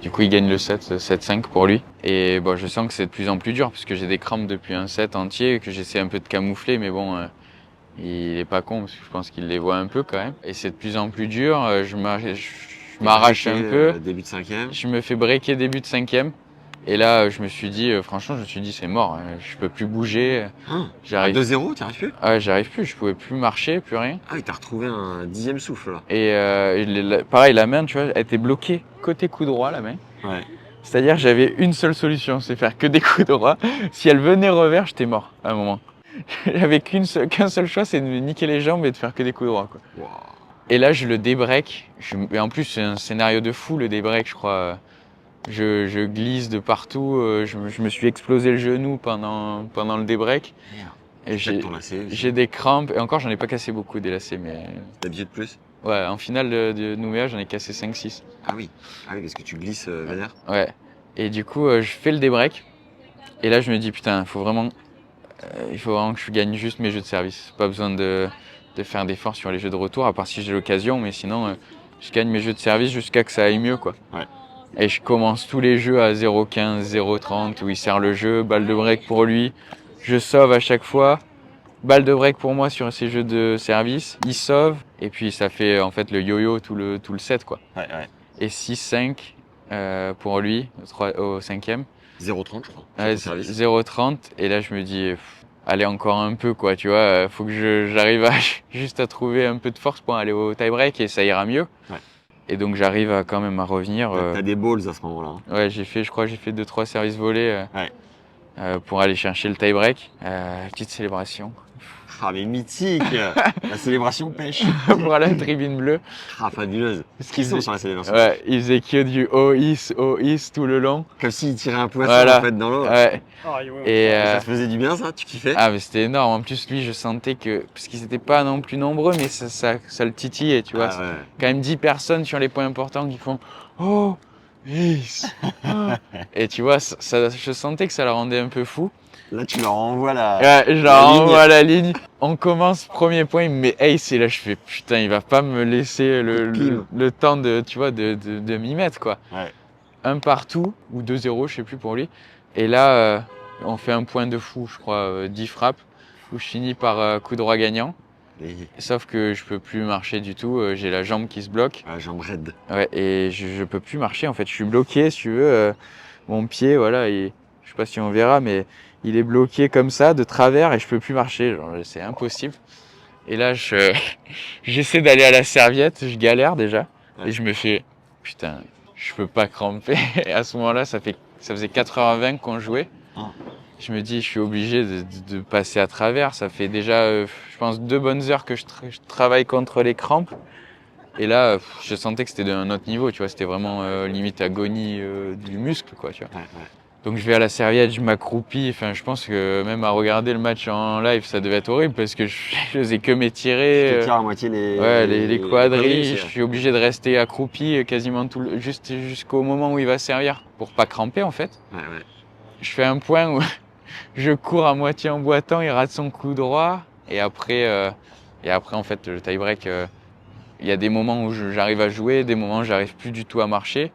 Du coup, il gagne le set, 7-5 pour lui. Et bon, je sens que c'est de plus en plus dur, parce que j'ai des crampes depuis un set entier, que j'essaie un peu de camoufler, mais bon, il est pas con, parce que je pense qu'il les voit un peu quand même. Et c'est de plus en plus dur, je m'arrache un peu. Début de cinquième. Je me fais breaker début de cinquième. Et là, je me suis dit, franchement, c'est mort. Je peux plus bouger. À J'arrive. 2-0, t'y arrives plus? Ah, j'arrive plus. Je pouvais plus marcher, plus rien. Ah oui, t'as retrouvé un 10e souffle là. Et pareil, la main, tu vois, elle était bloquée côté coup droit, la main. Ouais. C'est-à-dire, que j'avais une seule solution, c'est faire que des coups droits. Si elle venait revers, j'étais mort à un moment. J'avais qu'un seul choix, c'est de me niquer les jambes et de faire que des coups droits, quoi. Wow. Et là, je le débreak. Et en plus, c'est un scénario de fou, le débreak, je crois. Je glisse de partout. Je me suis explosé le genou pendant le débreak. Merde. Et J'ai j'ai des crampes. Et encore, j'en ai pas cassé beaucoup des lacets, mais... D'habitude de plus? Ouais, en finale de Nouméa, j'en ai cassé 5-6. Ah oui. Ah oui, parce que tu glisses vénère. Ouais. Et du coup, je fais le débreak. Et là, je me dis, putain, il faut vraiment que je gagne juste mes jeux de service. Pas besoin de faire d'efforts sur les jeux de retour, à part si j'ai l'occasion, mais sinon, je gagne mes jeux de service jusqu'à que ça aille mieux, quoi. Ouais. Et je commence tous les jeux à 0,15, 0,30, où il sert le jeu, balle de break pour lui. Je sauve à chaque fois. Balle de break pour moi sur ces jeux de service. Il sauve. Et puis ça fait en fait le yo-yo tout le set, quoi. Ouais, ouais. Et 6-5 pour lui au cinquième. 0,30 je crois. Ouais, Sur ton service. 0,30. Et là je me dis, allez encore un peu, quoi, tu vois. Faut que j'arrive juste à trouver un peu de force pour aller au tie-break et ça ira mieux. Ouais. Et donc j'arrive quand même à revenir. T'as des balls à ce moment-là. Ouais, je crois que j'ai fait 2-3 services volés Ouais. pour aller chercher le tie-break. Petite célébration. Ah mais mythique. La célébration pêche. Pour aller à la tribune bleue. Ah fabuleuse. Parce Qui sont sur la célébration? Ouais, ils faisaient que du OIS tout le long. Comme s'ils tiraient un poisson Voilà. en fait dans l'eau. Ouais. Et Ça te faisait du bien ça? Tu kiffais? ah mais c'était énorme. En plus lui, je sentais que parce qu'ils étaient pas non plus nombreux, mais ça le titillait, tu vois. Ah ouais. Quand même 10 personnes sur les points importants qui font oh yes. Et tu vois, je sentais que ça la rendait un peu fou. Là tu leur envoies la. Ouais, la ligne. envoie la ligne. On commence, premier point, il me met ace et là je fais putain, il va pas me laisser le temps de, tu vois, de m'y mettre, quoi. Ouais. un partout ou 2-0, je sais plus pour lui. Et là, on fait un point de fou, je crois, 10 frappes, où je finis par coup droit gagnant. Et Sauf que je peux plus marcher du tout, j'ai la jambe qui se bloque. la jambe raide. Ouais, et je peux plus marcher en fait, je suis bloqué si tu veux. Mon pied, voilà, je sais pas si on verra, mais il est bloqué comme ça, de travers, et je peux plus marcher, genre, c'est impossible. Et là, j'essaie d'aller à la serviette, je galère déjà, Ouais. et je me fais, putain, je peux pas cramper. Et à ce moment-là, ça faisait 4h20 qu'on jouait. Ah. Je me dis, je suis obligé de passer à travers. Ça fait déjà, je pense, 2 bonnes heures que je travaille contre les crampes. Et là, je sentais que c'était d'un autre niveau, tu vois. C'était vraiment limite agonie du muscle, quoi, tu vois. Ouais, ouais. Donc je vais à la serviette, je m'accroupis. Enfin, je pense que même à regarder le match en live, ça devait être horrible parce que je faisais que Tu m'étirer. te tires à moitié les, Ouais, les quadrilles, je c'est- suis obligé de rester accroupi quasiment juste jusqu'au moment où il va servir pour pas cramper en fait. Ouais, ouais. Je fais un point où je cours à moitié en boitant, il rate son coup droit et après en fait le tie-break, il y a des moments où j'arrive à jouer, des moments où j'arrive plus du tout à marcher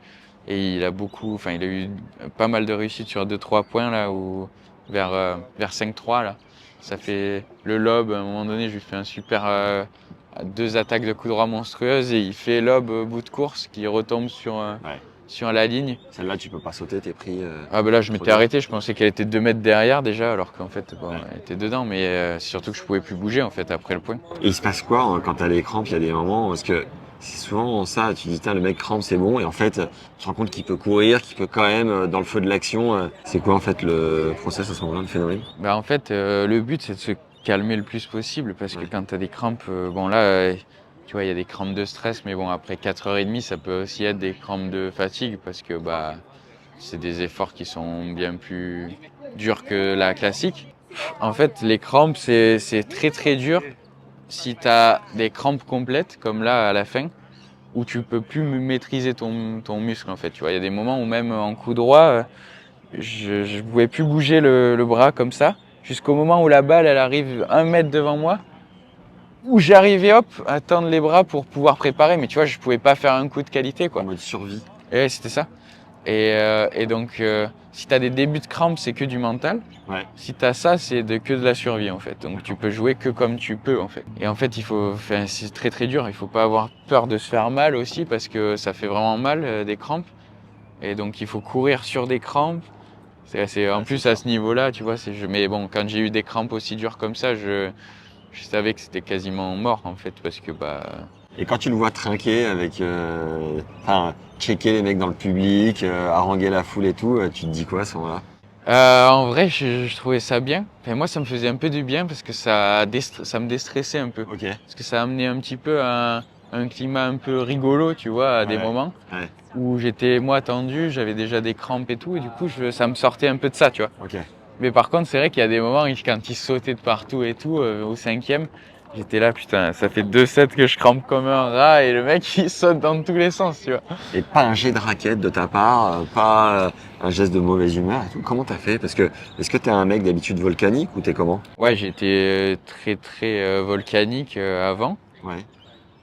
et il a eu pas mal de réussite sur 2-3 points là où vers 5-3 là. Ça fait le lob, à un moment donné, je lui fais un super 2 attaques de coup droit monstrueuses et il fait lob au bout de course qui retombe Ouais. sur la ligne. Celle-là, tu peux pas sauter, t'es pris. Ah ben là, je trop m'étais dur. arrêté, je pensais qu'elle était 2 mètres derrière déjà, alors qu'en fait, bon, Ouais. elle était dedans, mais c'est surtout que je pouvais plus bouger en fait après le point. Et il se passe quoi quand t'as les crampes? Il y a des moments parce que c'est souvent ça. Tu dis, tiens, le mec crampe, c'est bon. Et en fait, tu te rends compte qu'il peut courir, qu'il peut quand même, dans le feu de l'action. C'est quoi en fait le process à ce moment-là, le phénomène? Bah en fait, le but c'est de se calmer le plus possible parce que Ouais. quand t'as des crampes, bon là, tu vois, il y a des crampes de stress, mais bon, après 4h30, ça peut aussi être des crampes de fatigue parce que bah, c'est des efforts qui sont bien plus durs que la classique. En fait, les crampes, c'est très très dur si tu as des crampes complètes, comme là à la fin, où tu peux plus maîtriser ton muscle en fait. Tu vois, il y a des moments où même en coup droit, je pouvais plus bouger le bras comme ça, jusqu'au moment où la balle elle arrive 1 mètre devant moi, où j'arrivais hop à tendre les bras pour pouvoir préparer, mais tu vois, je pouvais pas faire un coup de qualité En quoi. mode survie. Et ouais, c'était ça. Et donc, si tu as des débuts de crampes, c'est que du mental. Ouais. Si tu as ça, c'est que de la survie en fait. Donc tu peux jouer que comme tu peux en fait. Et en fait, c'est très très dur. Il faut pas avoir peur de se faire mal aussi parce que ça fait vraiment mal des crampes. Et donc il faut courir sur des crampes. En plus à ce niveau-là, tu vois. Mais bon, quand j'ai eu des crampes aussi dures comme ça, je savais que c'était quasiment mort en fait parce que bah. Et quand tu le vois trinquer avec, enfin, checker les mecs dans le public, haranguer la foule et tout, tu te dis quoi à ce moment-là? En vrai, je trouvais ça bien. Enfin, moi, ça me faisait un peu du bien parce que ça me déstressait un peu. Ok. Parce que ça a amené un petit peu à un climat un peu rigolo, tu vois, à des Ouais. moments Ouais. où j'étais, moi, tendu, j'avais déjà des crampes et tout, et du coup, ça me sortait un peu de ça, tu vois. Ok. Mais par contre, c'est vrai qu'il y a des moments, quand ils sautaient de partout et tout, au 5e, j'étais là, putain, ça fait 2 sets que je crampe comme un rat, et le mec, il saute dans tous les sens, tu vois. Et pas un jet de raquette de ta part, pas un geste de mauvaise humeur et tout. Comment t'as fait? Parce que, est-ce que t'es un mec d'habitude volcanique ou t'es comment? Ouais, j'étais très, très volcanique avant, Ouais.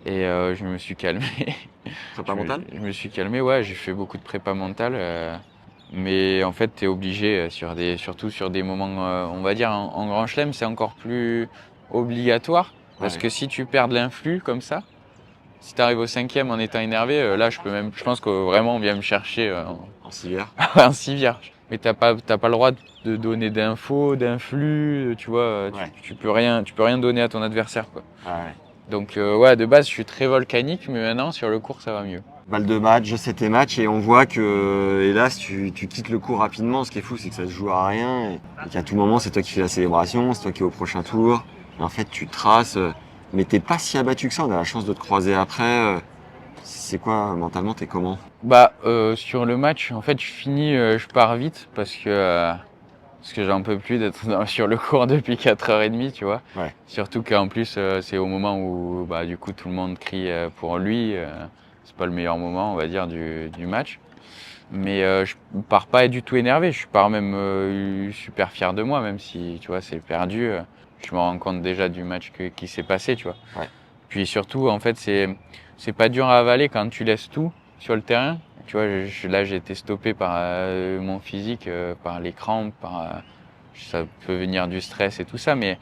et je me suis calmé. Prépa mentale? Je me suis calmé, ouais, j'ai fait beaucoup de prépa mentale. Mais en fait, tu es obligé, surtout sur des moments, on va dire, en Grand Chelem, c'est encore plus obligatoire. Parce Ouais. que si tu perds de l'influx comme ça, si tu arrives au 5e en étant énervé, là, je pense que vraiment, on vient me chercher En civière? en civière. Mais t'as pas le droit de donner d'infos, d'influx, tu vois, Ouais. tu peux rien donner à ton adversaire, quoi. Ah ouais. Donc, ouais, de base, je suis très volcanique, mais maintenant, sur le court, ça va mieux. Balle de match, je sais tes matchs et on voit que, hélas, tu quittes le cours rapidement. Ce qui est fou, c'est que ça se joue à rien et qu'à tout moment, c'est toi qui fais la célébration, c'est toi qui es au prochain tour. Et en fait, tu traces, mais t'es pas si abattu que ça. On a la chance de te croiser après. C'est quoi, mentalement, t'es comment? Bah, sur le match, en fait, je finis, je pars vite parce que j'en peux plus d'être sur le court depuis 4h30, tu vois. Ouais. Surtout qu'en plus, c'est au moment où, bah, du coup, tout le monde crie pour lui. C'est pas le meilleur moment, on va dire, du match. Mais je pars pas du tout énervé. Je pars même super fier de moi, même si, tu vois, c'est perdu. Je me rends compte déjà du match qui s'est passé, tu vois. Ouais. Puis surtout, en fait, c'est pas dur à avaler quand tu laisses tout. sur le terrain. Tu vois, là j'ai été stoppé par mon physique, par les crampes, ça peut venir du stress et tout ça, mais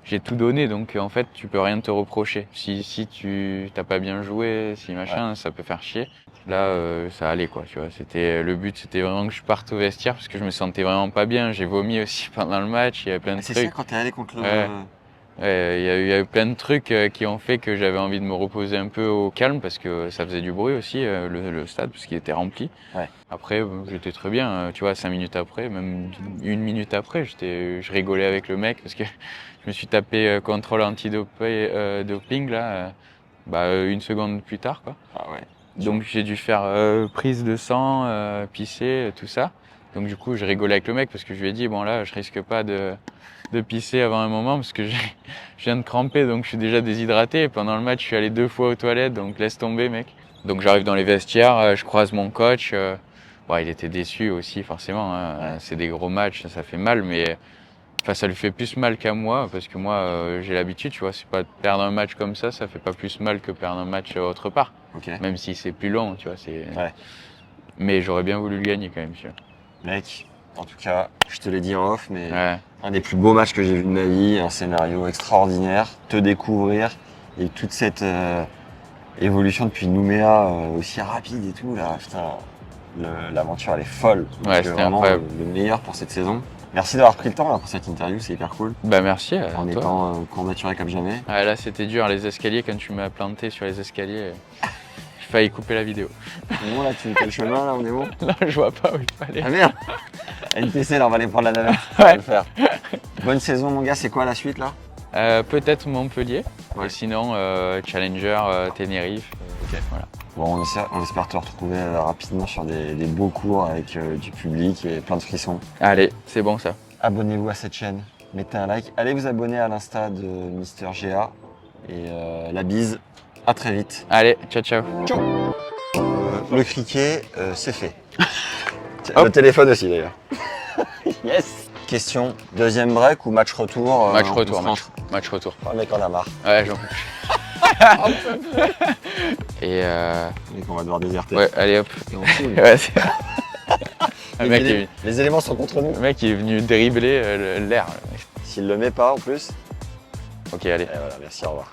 j'ai tout donné, donc en fait tu peux rien te reprocher. Si tu t'as pas bien joué, si machin, ça peut faire chier. Là ça allait quoi, tu vois. Le but c'était vraiment que je parte au vestiaire parce que je me sentais vraiment pas bien. J'ai vomi aussi pendant le match, il y avait plein de trucs. C'est ça quand t'es allé contre le... Ouais, il y a eu plein de trucs qui ont fait que j'avais envie de me reposer un peu au calme parce que ça faisait du bruit aussi, le stade, parce qu'il était rempli. Ouais. Après, j'étais très bien, tu vois, 5 minutes après, même 1 minute après, je rigolais avec le mec parce que je me suis tapé contrôle anti-doping, là, 1 seconde plus tard, quoi. Ah ouais. Donc j'ai dû faire prise de sang, pisser, tout ça. Donc du coup, je rigolais avec le mec parce que je lui ai dit, bon là, je risque pas de pisser avant un moment parce que je viens de cramper, donc je suis déjà déshydraté. Et pendant le match, je suis allé 2 fois aux toilettes, donc laisse tomber, mec. Donc j'arrive dans les vestiaires, je croise mon coach. Il était déçu aussi, forcément. Hein. C'est des gros matchs, ça fait mal, mais ça lui fait plus mal qu'à moi parce que moi, j'ai l'habitude, tu vois. C'est pas perdre un match comme ça fait pas plus mal que perdre un match autre part. Okay. Même si c'est plus long, tu vois. Ouais. Mais j'aurais bien voulu le gagner quand même, tu vois. Mec, en tout cas, je te l'ai dit en off, mais un des plus beaux matchs que j'ai vu de ma vie, un scénario extraordinaire, te découvrir et toute cette évolution depuis Nouméa aussi rapide et tout, là, putain, l'aventure elle est folle. Ouais, c'était vraiment incroyable. Le meilleur pour cette saison. Merci d'avoir pris le temps là, pour cette interview, c'est hyper cool. Merci à en toi. étant courbaturé comme jamais. Ouais, là c'était dur, les escaliers, quand tu m'as planté sur les escaliers. J'ai failli couper la vidéo. Bon là, tu fais quel chemin là, on est bon? Là, je vois pas où il fallait. Ah merde. NPC là, on va aller prendre la navette. Ouais. On va le faire. Bonne saison mon gars, c'est quoi la suite là? Peut-être Montpellier, ouais. Et sinon Challenger, Tenerife. Voilà. Bon, on espère te retrouver rapidement sur des beaux cours avec du public et plein de frissons. Allez, c'est bon ça. Abonnez-vous à cette chaîne, mettez un like, allez vous abonner à l'insta de Mister GA et la bise, à très vite. Allez, ciao ciao. Ciao. Le cricket, c'est fait. Le téléphone aussi d'ailleurs. Yes. Question, deuxième break ou match retour? Match retour. Oh, mec, on a marre. Ouais, j'en peux plus. Et Mec, on va devoir déserter. ouais, allez hop. Et on fout, Ouais, les éléments sont contre nous. Le mec il est venu dribbler l'air. S'il le met pas en plus. Ok, allez. Et voilà, merci, au revoir.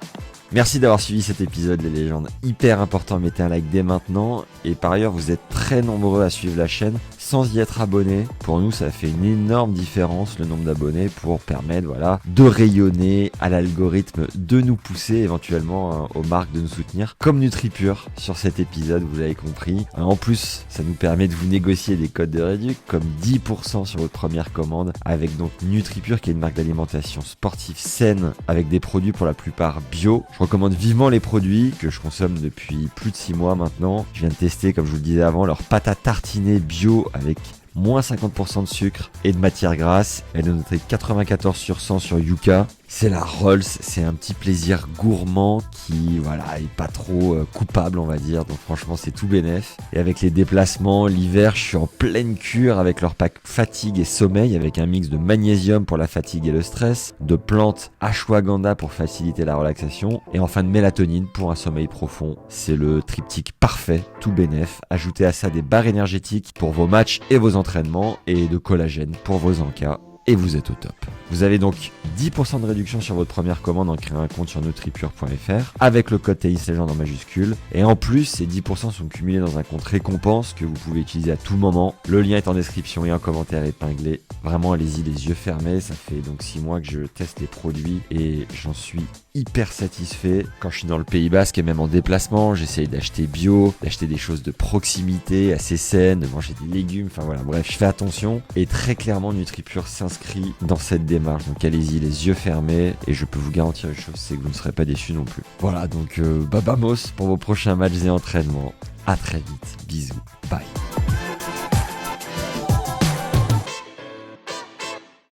Merci d'avoir suivi cet épisode, les légendes. Hyper important, mettez un like dès maintenant. Et par ailleurs, vous êtes très nombreux à suivre la chaîne sans y être abonné. Pour nous, ça fait une énorme différence, le nombre d'abonnés, pour permettre de rayonner à l'algorithme, de nous pousser éventuellement aux marques de nous soutenir. Comme NutriPure sur cet épisode, vous l'avez compris. En plus, ça nous permet de vous négocier des codes de réduc, comme 10% sur votre première commande, avec donc NutriPure, qui est une marque d'alimentation sportive saine, avec des produits pour la plupart bio. Je recommande vivement les produits que je consomme depuis plus de 6 mois maintenant. Je viens de tester, comme je vous le disais avant, leur pâte à tartiner bio avec moins 50% de sucre et de matière grasse. Elle est notée 94 sur 100 sur Yuka. C'est la Rolls, c'est un petit plaisir gourmand qui est pas trop coupable, on va dire. Donc franchement, c'est tout bénef. Et avec les déplacements, l'hiver, je suis en pleine cure avec leur pack fatigue et sommeil, avec un mix de magnésium pour la fatigue et le stress, de plantes ashwagandha pour faciliter la relaxation, et enfin de mélatonine pour un sommeil profond. C'est le triptyque parfait, tout bénef. Ajoutez à ça des barres énergétiques pour vos matchs et vos entraînements, et de collagène pour vos encas. Et vous êtes au top. Vous avez donc 10% de réduction sur votre première commande en créant un compte sur nutripure.fr avec le code TennisLégende en majuscule. Et en plus, ces 10% sont cumulés dans un compte récompense que vous pouvez utiliser à tout moment. Le lien est en description et en commentaire épinglé. Vraiment, allez-y les yeux fermés. Ça fait donc 6 mois que je teste les produits et j'en suis hyper satisfait. Quand je suis dans le Pays Basque et même en déplacement, j'essaye d'acheter bio, d'acheter des choses de proximité assez saines, de manger des légumes. Enfin voilà, bref, je fais attention. Et très clairement, NutriPure s'inscrit dans cette démarche. Donc allez-y les yeux fermés et je peux vous garantir une chose, c'est que vous ne serez pas déçus non plus. Voilà, donc babamos pour vos prochains matchs et entraînements. À très vite. Bisous. Bye.